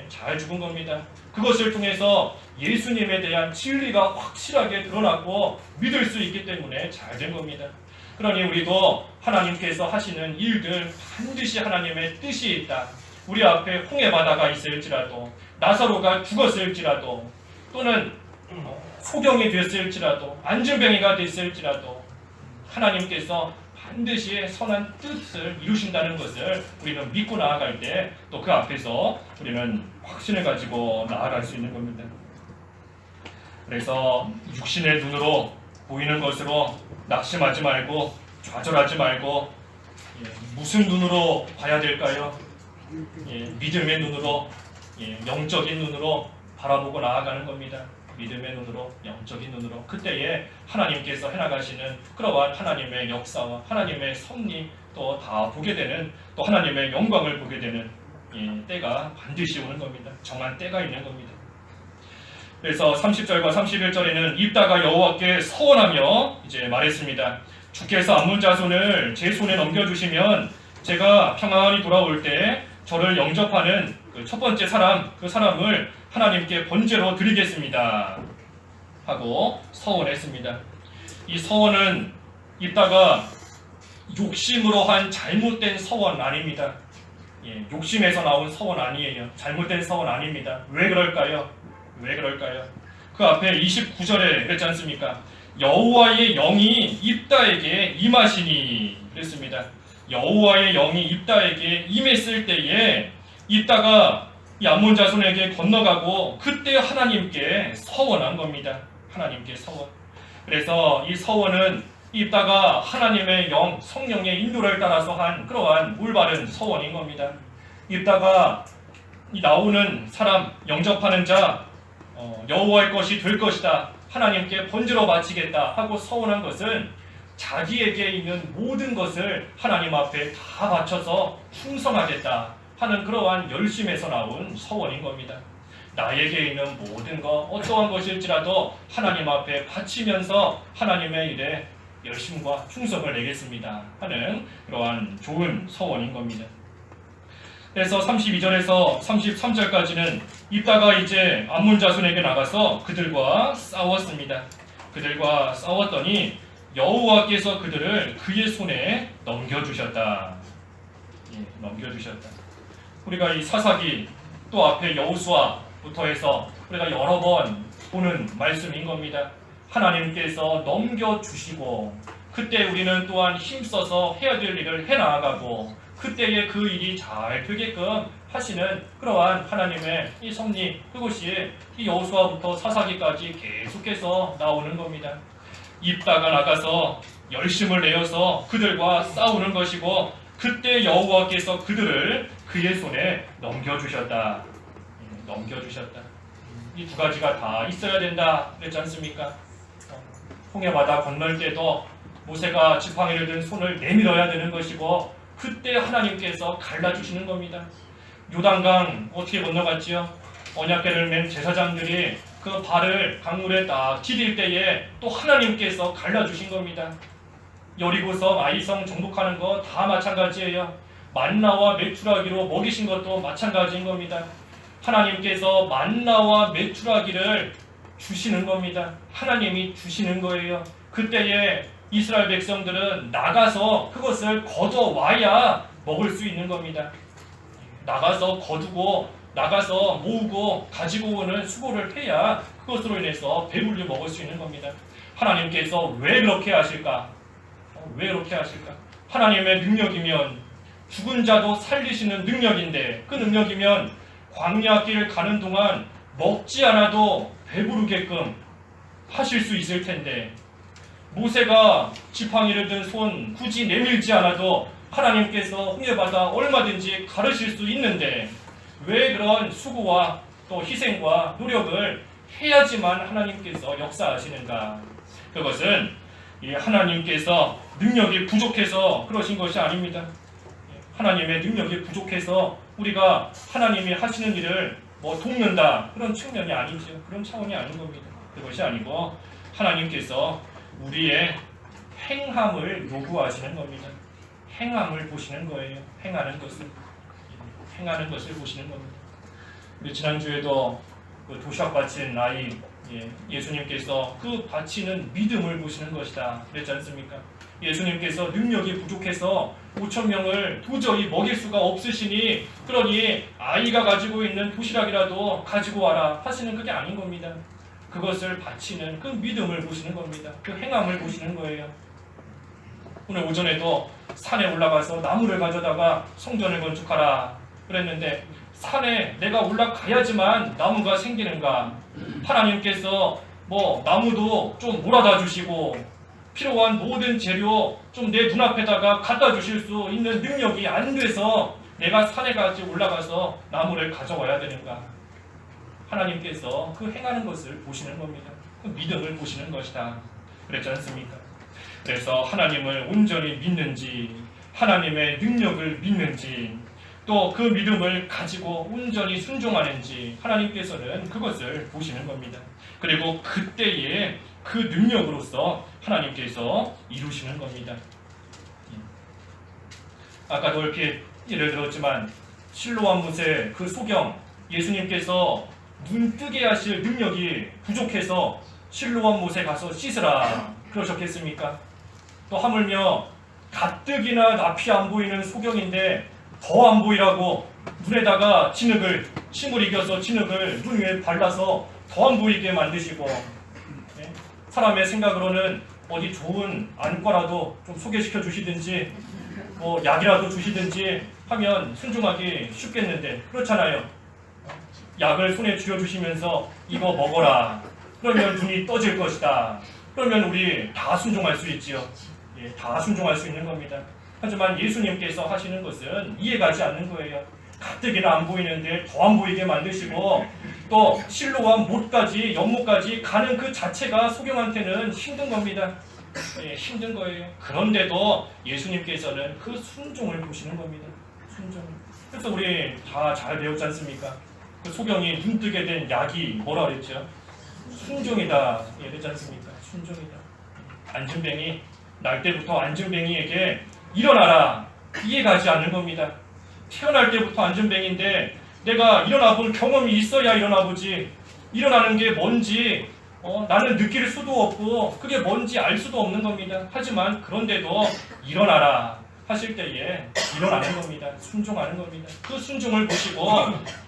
Speaker 1: 잘 죽은 겁니다. 그것을 통해서 예수님에 대한 진리가 확실하게 드러났고 믿을 수 있기 때문에 잘 된 겁니다. 그러니 우리도 하나님께서 하시는 일들 반드시 하나님의 뜻이 있다. 우리 앞에 홍해 바다가 있을지라도, 나사로가 죽었을지라도, 또는 소경이 됐을지라도, 안진뱅이가 됐을지라도 하나님께서 반드시 선한 뜻을 이루신다는 것을 우리는 믿고 나아갈 때 또 그 앞에서 우리는 확신을 가지고 나아갈 수 있는 겁니다. 그래서 육신의 눈으로 보이는 것으로 낙심하지 말고 좌절하지 말고 무슨 눈으로 봐야 될까요? 믿음의 눈으로, 영적인 눈으로 바라보고 나아가는 겁니다. 믿음의 눈으로, 영적인 눈으로. 그때에 하나님께서 해나가시는 그러한 하나님의 역사와 하나님의 섭리 또 다 보게 되는, 또 하나님의 영광을 보게 되는 때가 반드시 오는 겁니다. 정한 때가 있는 겁니다. 그래서 30절과 31절에는 입다가 여호와께 서원하며 이제 말했습니다. 주께서 암몬 자손을 제 손에 넘겨주시면 제가 평안히 돌아올 때 저를 영접하는 그 첫 번째 사람, 그 사람을 하나님께 번제로 드리겠습니다 하고 서원했습니다. 이 서원은 입다가 욕심으로 한 잘못된 서원 아닙니다. 욕심에서 나온 서원 아니에요. 잘못된 서원 아닙니다. 왜 그럴까요? 그 앞에 29절에 그랬지 않습니까? 여호와의 영이 입다에게 임하시니 그랬습니다. 여호와의 영이 입다에게 임했을 때에 입다가 이 암몬 자손에게 건너가고 그때 하나님께 서원한 겁니다. 하나님께 서원. 그래서 이 서원은 입다가 하나님의 영, 성령의 인도를 따라서 한 그러한 올바른 서원인 겁니다. 입다가 이 나오는 사람, 영접하는 자, 여호와의 것이 될 것이다, 하나님께 번제로 바치겠다 하고 서원한 것은 자기에게 있는 모든 것을 하나님 앞에 다 바쳐서 충성하겠다 하는 그러한 열심에서 나온 서원인 겁니다. 나에게 있는 모든 것, 어떠한 것일지라도 하나님 앞에 바치면서 하나님의 일에 열심과 충성을 내겠습니다 하는 그러한 좋은 서원인 겁니다. 그래서 32절에서 33절까지는 입다가 이제 암몬 자손에게 나가서 그들과 싸웠습니다. 그들과 싸웠더니 여호와께서 그들을 그의 손에 넘겨주셨다. 넘겨주셨다. 우리가 이 사사기 또 앞에 여호수아부터 해서 우리가 여러 번 보는 말씀인 겁니다. 하나님께서 넘겨주시고 그때 우리는 또한 힘써서 해야 될 일을 해나가고 그때에 그 일이 잘 되게끔 하시는 그러한 하나님의 이 섭리, 그것이 이 여호수아부터 사사기까지 계속해서 나오는 겁니다. 입다가 나가서 열심을 내어서 그들과 싸우는 것이고 그때 여호와께서 그들을 그의 손에 넘겨주셨다. 넘겨주셨다. 이 두 가지가 다 있어야 된다 그랬지 않습니까? 홍해바다 건널 때도 모세가 지팡이를 든 손을 내밀어야 되는 것이고 그때 하나님께서 갈라주시는 겁니다. 요단강 어떻게 건너갔지요? 언약궤를 맨 제사장들이 그 발을 강물에 딱 디딜 때에 또 하나님께서 갈라주신 겁니다. 여리고성, 아이성 정복하는 거 다 마찬가지예요. 만나와 메추라기로 먹이신 것도 마찬가지인 겁니다. 하나님께서 만나와 메추라기를 주시는 겁니다. 하나님이 주시는 거예요. 그때에 이스라엘 백성들은 나가서 그것을 거둬와야 먹을 수 있는 겁니다. 나가서 거두고 나가서 모으고 가지고 오는 수고를 해야 그것으로 인해서 배불리 먹을 수 있는 겁니다. 하나님께서 왜 그렇게 하실까? 왜 그렇게 하실까? 하나님의 능력이면 죽은 자도 살리시는 능력인데 그 능력이면 광야길 가는 동안 먹지 않아도 배부르게끔 하실 수 있을 텐데 모세가 지팡이를 든 손 굳이 내밀지 않아도 하나님께서 홍해바다 얼마든지 가르실 수 있는데 왜 그런 수고와 또 희생과 노력을 해야지만 하나님께서 역사하시는가? 그것은 하나님께서 능력이 부족해서 그러신 것이 아닙니다. 하나님의 능력이 부족해서 우리가 하나님이 하시는 일을 돕는다 그런 측면이 아니죠. 그런 차원이 아닌 겁니다. 그것이 아니고 하나님께서 우리의 행함을 요구하시는 겁니다. 행함을 보시는 거예요. 행하는 것을 보시는 겁니다. 우리 지난주에도 그 도시락 바친 아이 예수님께서 그 바치는 믿음을 보시는 것이다 그랬지 않습니까? 예수님께서 능력이 부족해서 5,000명을 도저히 먹일 수가 없으시니 그러니 아이가 가지고 있는 도시락이라도 가지고 와라 하시는 그게 아닌 겁니다. 그것을 바치는 그 믿음을 보시는 겁니다. 그 행함을 보시는 거예요. 오늘 오전에도 산에 올라가서 나무를 가져다가 성전을 건축하라 그랬는데 산에 내가 올라가야지만 나무가 생기는가? 하나님께서 나무도 좀 몰아다 주시고 필요한 모든 재료 좀 내 눈앞에다가 갖다 주실 수 있는 능력이 안 돼서 내가 산에까지 올라가서 나무를 가져와야 되는가? 하나님께서 그 행하는 것을 보시는 겁니다. 그 믿음을 보시는 것이다. 그랬지 않습니까? 그래서 하나님을 온전히 믿는지 하나님의 능력을 믿는지 또 그 믿음을 가지고 온전히 순종하는지 하나님께서는 그것을 보시는 겁니다. 그리고 그때에 그 능력으로서 하나님께서 이루시는 겁니다. 아까도 이렇게 예를 들었지만 실로암 못의 그 소경 예수님께서 눈 뜨게 하실 능력이 부족해서 실로암 못에 가서 씻으라 그러셨겠습니까? 또 하물며 가뜩이나 앞이 안 보이는 소경인데 더 안 보이라고 눈에다가 침을 이겨서 진흙을 눈 위에 발라서 더 안 보이게 만드시고 사람의 생각으로는 어디 좋은 안과라도 좀 소개시켜 주시든지 약이라도 주시든지 하면 순종하기 쉽겠는데 그렇잖아요. 약을 손에 쥐어주시면서 이거 먹어라. 그러면 눈이 떠질 것이다. 그러면 우리 다 순종할 수 있지요. 다 순종할 수 있는 겁니다. 하지만 예수님께서 하시는 것은 이해가지 않는 거예요. 가뜩이나 안 보이는데 더 안 보이게 만드시고 또 실로암 못까지 연못까지 가는 그 자체가 소경한테는 힘든 겁니다. 힘든 거예요. 그런데도 예수님께서는 그 순종을 보시는 겁니다. 순종. 그래서 우리 다 잘 배웠지 않습니까? 그 소경이 눈뜨게 된 약이 뭐라 그랬죠? 순종이다. 그랬지 않습니까? 순종이다. 안진뱅이 날 때부터 안진뱅이에게 일어나라. 이해가지 않는 겁니다. 태어날 때부터 안진뱅인데 내가 일어나 볼 경험이 있어야 일어나 보지. 일어나는 게 뭔지 나는 느낄 수도 없고 그게 뭔지 알 수도 없는 겁니다. 하지만 그런데도 일어나라 하실 때에 일어나는 겁니다. 순종하는 겁니다. 그 순종을 보시고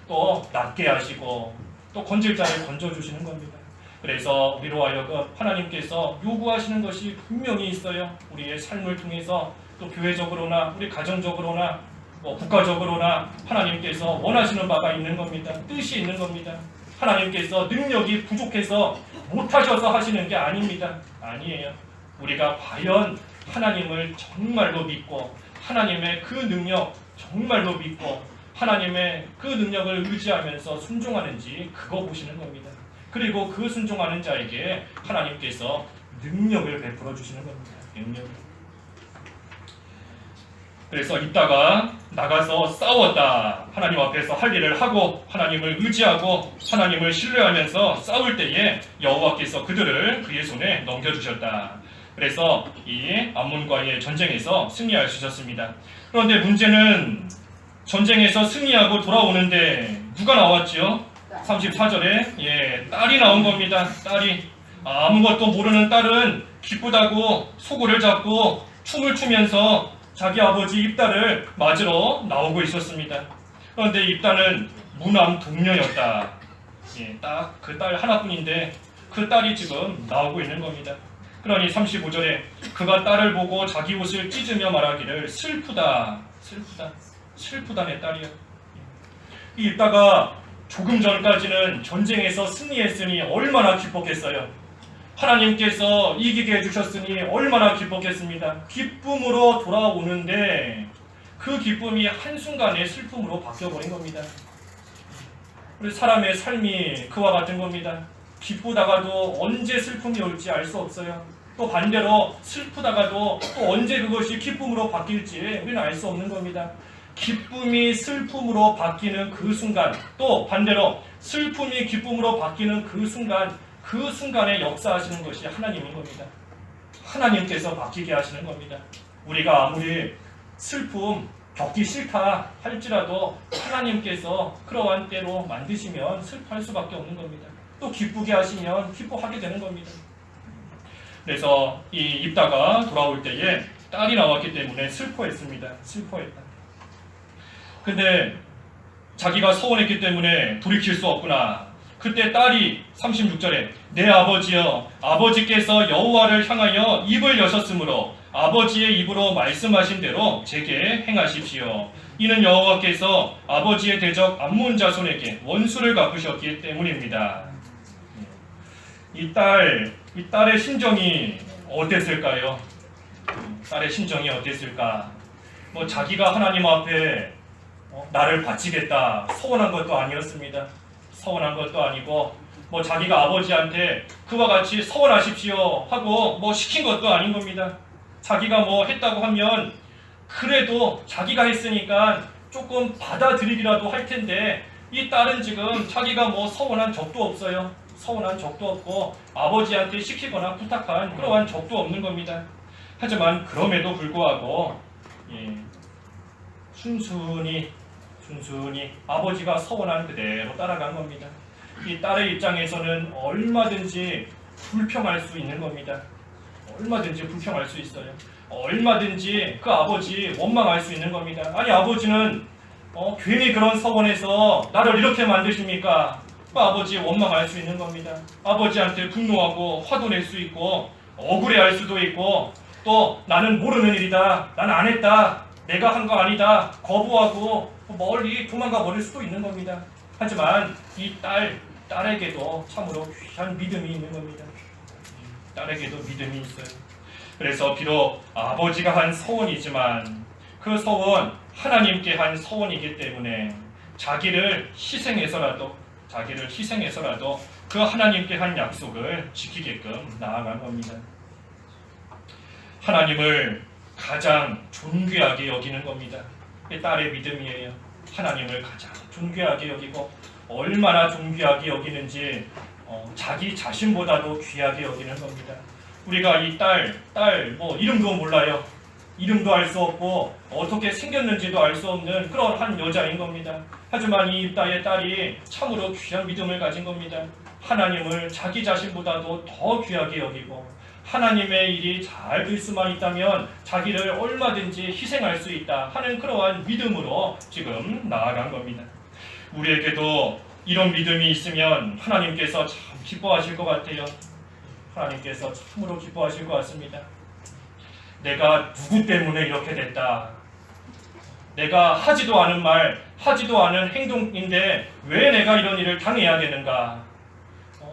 Speaker 1: 또 낫게 하시고 또 건질 자를 건져주시는 겁니다. 그래서 우리로 하여금 하나님께서 요구하시는 것이 분명히 있어요. 우리의 삶을 통해서 또 교회적으로나 우리 가정적으로나 국가적으로나 하나님께서 원하시는 바가 있는 겁니다. 뜻이 있는 겁니다. 하나님께서 능력이 부족해서 못하셔서 하시는 게 아닙니다. 아니에요. 우리가 과연 하나님을 정말로 믿고 하나님의 그 능력 정말로 믿고 하나님의 그 능력을 의지하면서 순종하는지 그거 보시는 겁니다. 그리고 그 순종하는 자에게 하나님께서 능력을 베풀어 주시는 겁니다. 능력을. 그래서 이따가 나가서 싸웠다. 하나님 앞에서 할 일을 하고 하나님을 의지하고 하나님을 신뢰하면서 싸울 때에 여호와께서 그들을 그의 손에 넘겨주셨다. 그래서 이 암몬과의 전쟁에서 승리할 수 있었습니다. 그런데 문제는 전쟁에서 승리하고 돌아오는데 누가 나왔지요? 34절에 딸이 나온 겁니다. 딸이 아무것도 모르는 딸은 기쁘다고 소굴을 잡고 춤을 추면서 자기 아버지 입다를 맞으러 나오고 있었습니다. 그런데 입다는 무남 동녀였다. 딱 그 딸 하나뿐인데 그 딸이 지금 나오고 있는 겁니다. 그러니 35절에 그가 딸을 보고 자기 옷을 찢으며 말하기를 슬프다 내 딸이야. 이 입다가 조금 전까지는 전쟁에서 승리했으니 얼마나 기뻤겠어요. 하나님께서 이기게 해주셨으니 얼마나 기뻤겠습니다. 기쁨으로 돌아오는데 그 기쁨이 한순간에 슬픔으로 바뀌어버린 겁니다. 우리 사람의 삶이 그와 같은 겁니다. 기쁘다가도 언제 슬픔이 올지 알 수 없어요. 또 반대로 슬프다가도 또 언제 그것이 기쁨으로 바뀔지 우리는 알 수 없는 겁니다. 기쁨이 슬픔으로 바뀌는 그 순간, 또 반대로 슬픔이 기쁨으로 바뀌는 그 순간에 역사하시는 것이 하나님인 겁니다. 하나님께서 바뀌게 하시는 겁니다. 우리가 아무리 슬픔 겪기 싫다 할지라도 하나님께서 그러한 때로 만드시면 슬퍼할 수밖에 없는 겁니다. 또 기쁘게 하시면 기뻐하게 되는 겁니다. 그래서 이 입다가 돌아올 때에 딸이 나왔기 때문에 슬퍼했습니다. 슬퍼했다. 근데 자기가 서원했기 때문에 돌이킬 수 없구나. 그때 딸이 36절에 내 아버지여 아버지께서 여호와를 향하여 입을 여셨으므로 아버지의 입으로 말씀하신 대로 제게 행하십시오. 이는 여호와께서 아버지의 대적 암몬 자손에게 원수를 갚으셨기 때문입니다. 이 딸의 심정이 어땠을까요? 딸의 심정이 어땠을까? 자기가 하나님 앞에 나를 바치겠다 서원한 것도 아니었습니다. 서원한 것도 아니고 자기가 아버지한테 그와 같이 서원하십시오 하고 시킨 것도 아닌 겁니다. 자기가 했다고 하면 그래도 자기가 했으니까 조금 받아들이기라도 할 텐데 이 딸은 지금 자기가 서원한 적도 없어요. 서운한 적도 없고 아버지한테 시키거나 부탁한 그러한 적도 없는 겁니다. 하지만 그럼에도 불구하고 순순히 아버지가 서원한 그대로 따라간 겁니다. 이 딸의 입장에서는 얼마든지 불평할 수 있는 겁니다. 얼마든지 불평할 수 있어요. 얼마든지 그 아버지 원망할 수 있는 겁니다. 아니 아버지는 괜히 그런 서원해서 나를 이렇게 만드십니까? 아버지 원망할 수 있는 겁니다. 아버지한테 분노하고 화도 낼 수 있고 억울해할 수도 있고 또 나는 모르는 일이다. 나는 안 했다. 내가 한 거 아니다. 거부하고 멀리 도망가 버릴 수도 있는 겁니다. 하지만 이 딸에게도 참으로 귀한 믿음이 있는 겁니다. 딸에게도 믿음이 있어요. 그래서 비록 아버지가 한 서원이지만 그 서원 하나님께 한 서원이기 때문에 자기를 희생해서라도 그 하나님께 한 약속을 지키게끔 나아간 겁니다. 하나님을 가장 존귀하게 여기는 겁니다. 딸의 믿음이에요. 하나님을 가장 존귀하게 여기고 얼마나 존귀하게 여기는지 자기 자신보다도 귀하게 여기는 겁니다. 우리가 이 딸 이름도 몰라요. 이름도 알 수 없고 어떻게 생겼는지도 알 수 없는 그런 한 여자인 겁니다. 하지만 이 입다의 딸이 참으로 귀한 믿음을 가진 겁니다. 하나님을 자기 자신보다도 더 귀하게 여기고 하나님의 일이 잘 될 수만 있다면 자기를 얼마든지 희생할 수 있다 하는 그러한 믿음으로 지금 나아간 겁니다. 우리에게도 이런 믿음이 있으면 하나님께서 참 기뻐하실 것 같아요. 하나님께서 참으로 기뻐하실 것 같습니다. 내가 누구 때문에 이렇게 됐다. 내가 하지도 않은 말, 하지도 않은 행동인데 왜 내가 이런 일을 당해야 되는가?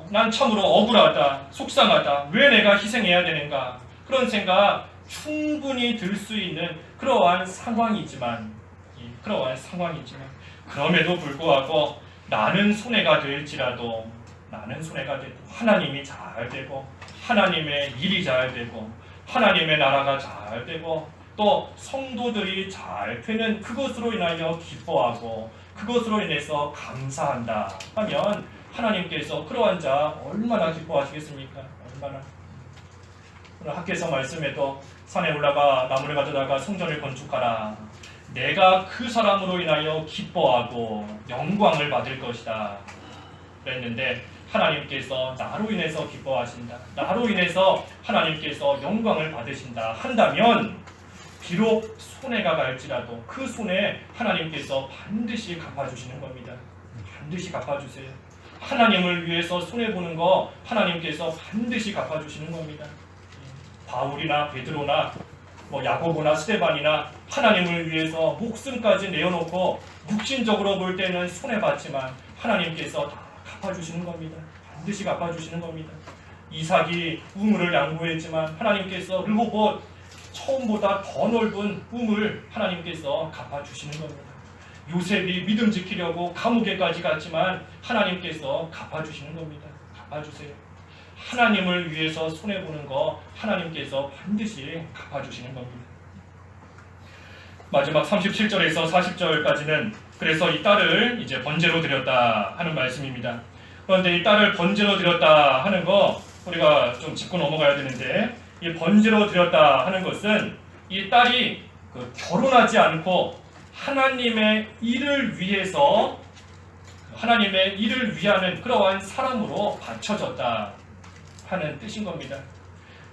Speaker 1: 난 참으로 억울하다, 속상하다, 왜 내가 희생해야 되는가? 그런 생각 충분히 들 수 있는 그러한 상황이지만 그럼에도 불구하고 나는 손해가 될지라도 하나님이 잘 되고 하나님의 일이 잘 되고 하나님의 나라가 잘 되고 또 성도들이 잘 되는 그것으로 인하여 기뻐하고 그것으로 인해서 감사한다 하면 하나님께서 그러한 자 얼마나 기뻐하시겠습니까? 얼마나. 오늘 학교에서 말씀에도 산에 올라가 나무를 가져다가 성전을 건축하라. 내가 그 사람으로 인하여 기뻐하고 영광을 받을 것이다 그랬는데 하나님께서 나로 인해서 기뻐하신다. 나로 인해서 하나님께서 영광을 받으신다 한다면 비록 손해가 갈지라도 그 손해 하나님께서 반드시 갚아주시는 겁니다. 반드시 갚아주세요. 하나님을 위해서 손해보는 거 하나님께서 반드시 갚아주시는 겁니다. 바울이나 베드로나 야고보나 스데반이나 하나님을 위해서 목숨까지 내어놓고 육신적으로 볼 때는 손해봤지만 하나님께서 다 갚아주시는 겁니다. 반드시 갚아주시는 겁니다. 이삭이 우물을 양보했지만 하나님께서 르호봇 처음보다 더 넓은 우물 하나님께서 갚아주시는 겁니다. 요셉이 믿음 지키려고 감옥에까지 갔지만 하나님께서 갚아주시는 겁니다. 갚아주세요. 하나님을 위해서 손해보는 거 하나님께서 반드시 갚아주시는 겁니다. 마지막 37절에서 40절까지는 그래서 이 딸을 이제 번제로 드렸다 하는 말씀입니다. 그런데 이 딸을 번제로 드렸다 하는 거 우리가 좀 짚고 넘어가야 되는데 이 번제로 드렸다 하는 것은 이 딸이 결혼하지 않고 하나님의 일을 위해서 하나님의 일을 위하는 그러한 사람으로 바쳐졌다 하는 뜻인 겁니다.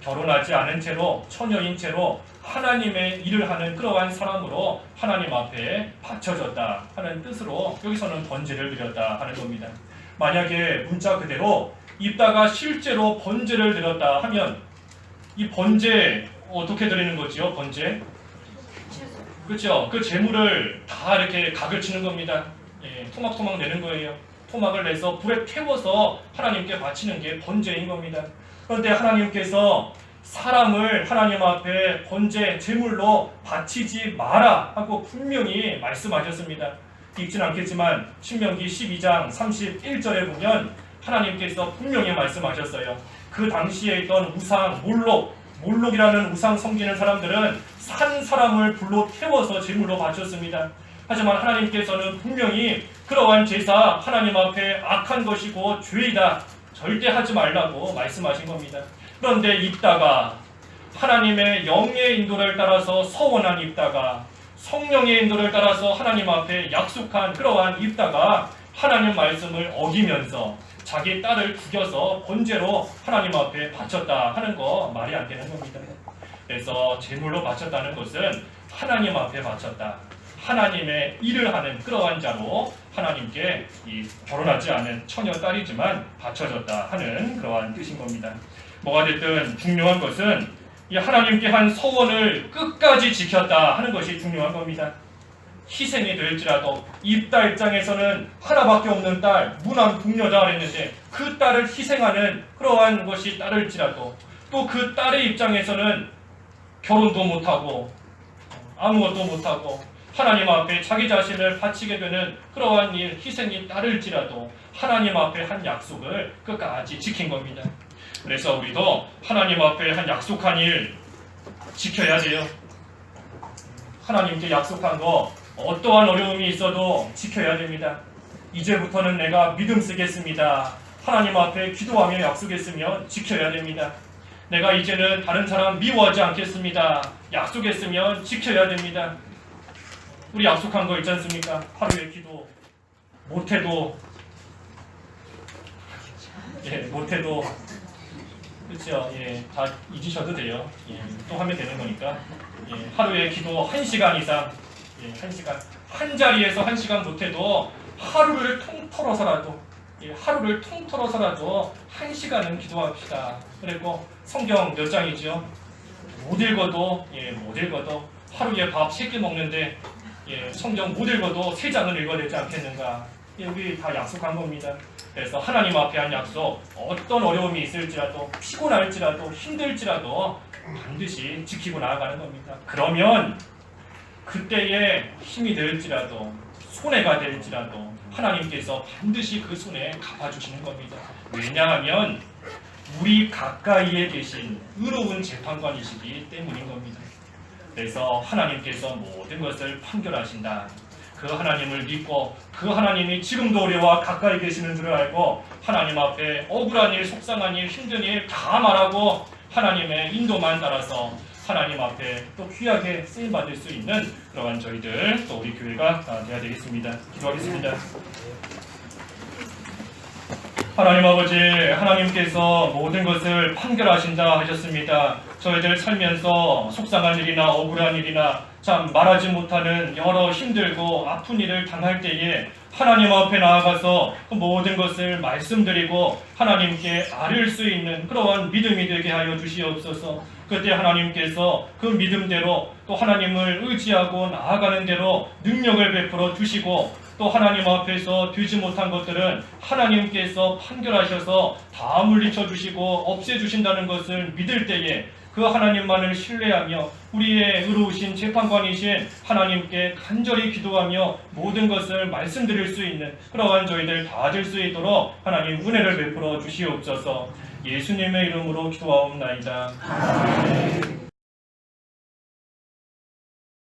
Speaker 1: 결혼하지 않은 채로 처녀인 채로 하나님의 일을 하는 그러한 사람으로 하나님 앞에 바쳐졌다 하는 뜻으로 여기서는 번제를 드렸다 하는 겁니다. 만약에 문자 그대로 입다가 실제로 번제를 드렸다 하면 이 번제 어떻게 드리는 거지요? 번제? 그렇죠. 그 재물을 다 이렇게 각을 치는 겁니다. 토막토막 내는 거예요. 토막을 내서 불에 태워서 하나님께 바치는 게 번제인 겁니다. 그런데 하나님께서 사람을 하나님 앞에 번제 제물로 바치지 마라 하고 분명히 말씀하셨습니다. 읽진 않겠지만 신명기 12장 31절에 보면 하나님께서 분명히 말씀하셨어요. 그 당시에 있던 우상 몰록이라는 우상 섬기는 사람들은 산 사람을 불로 태워서 제물로 바쳤습니다. 하지만 하나님께서는 분명히 그러한 제사 하나님 앞에 악한 것이고 죄이다 절대 하지 말라고 말씀하신 겁니다. 그런데 입다가 하나님의 영의 인도를 따라서 서원한 입다가 성령의 인도를 따라서 하나님 앞에 약속한 그러한 입다가 하나님 말씀을 어기면서 자기 딸을 죽여서 번제로 하나님 앞에 바쳤다 하는 거 말이 안 되는 겁니다. 그래서 제물로 바쳤다는 것은 하나님 앞에 바쳤다. 하나님의 일을 하는 그러한 자로 하나님께 결혼하지 않은 처녀 딸이지만 바쳐졌다 하는 그러한 뜻인 겁니다. 뭐가 됐든 중요한 것은 이 하나님께 한 서원을 끝까지 지켰다 하는 것이 중요한 겁니다. 희생이 될지라도 입다 입장에서는 하나밖에 없는 딸, 무남 북녀자 그랬는데 그 딸을 희생하는 그러한 것이 딸일지라도 또 그 딸의 입장에서는 결혼도 못하고 아무것도 못하고 하나님 앞에 자기 자신을 바치게 되는 그러한 일, 희생이 따를지라도 하나님 앞에 한 약속을 끝까지 지킨 겁니다. 그래서 우리도 하나님 앞에 한 약속한 일 지켜야 돼요. 하나님께 약속한 거 어떠한 어려움이 있어도 지켜야 됩니다. 이제부터는 내가 믿음 쓰겠습니다. 하나님 앞에 기도하며 약속했으면 지켜야 됩니다. 내가 이제는 다른 사람 미워하지 않겠습니다. 약속했으면 지켜야 됩니다. 우리 약속한 거 있지 않습니까? 하루에 기도 못해도 못해도 그렇죠. 다 잊으셔도 돼요. 또 하면 되는 거니까. 하루에 기도 1시간 이상, 1시간 한 자리에서 1시간 못해도 하루를 통틀어서라도 하루를 통틀어서라도 1시간은 기도합시다. 그리고 성경 몇 장이죠? 못 읽어도 하루에 밥 3끼 먹는데 성경 못 읽어도 3장은 읽어야 되지 않겠는가? 우리 다 약속한 겁니다. 그래서 하나님 앞에 한 약속, 어떤 어려움이 있을지라도 피곤할지라도 힘들지라도 반드시 지키고 나아가는 겁니다. 그러면 그때에 힘이 들지라도 손해가 될지라도 하나님께서 반드시 그 손해 갚아주시는 겁니다. 왜냐하면 우리 가까이에 계신 의로운 재판관이시기 때문인 겁니다. 그래서 하나님께서 모든 것을 판결하신다. 그 하나님을 믿고 그 하나님이 지금도 우리와 가까이 계시는 줄 알고 하나님 앞에 억울한 일, 속상한 일, 힘든 일 다 말하고 하나님의 인도만 따라서 하나님 앞에 또 귀하게 쓰임받을 수 있는 그러한 저희들 또 우리 교회가 되어야 되겠습니다. 기도하겠습니다. 하나님 아버지, 하나님께서 모든 것을 판결하신다 하셨습니다. 저희들 살면서 속상한 일이나 억울한 일이나 참 말하지 못하는 여러 힘들고 아픈 일을 당할 때에 하나님 앞에 나아가서 그 모든 것을 말씀드리고 하나님께 아뢰을 수 있는 그러한 믿음이 되게 하여 주시옵소서. 그때 하나님께서 그 믿음대로 또 하나님을 의지하고 나아가는 대로 능력을 베풀어 주시고 또 하나님 앞에서 되지 못한 것들은 하나님께서 판결하셔서 다 물리쳐 주시고 없애주신다는 것을 믿을 때에 그 하나님만을 신뢰하며 우리의 의로우신 재판관이신 하나님께 간절히 기도하며 모든 것을 말씀드릴 수 있는 그러한 저희들 다 될 수 있도록 하나님 은혜를 베풀어 주시옵소서. 예수님의 이름으로 기도하옵나이다. 아멘.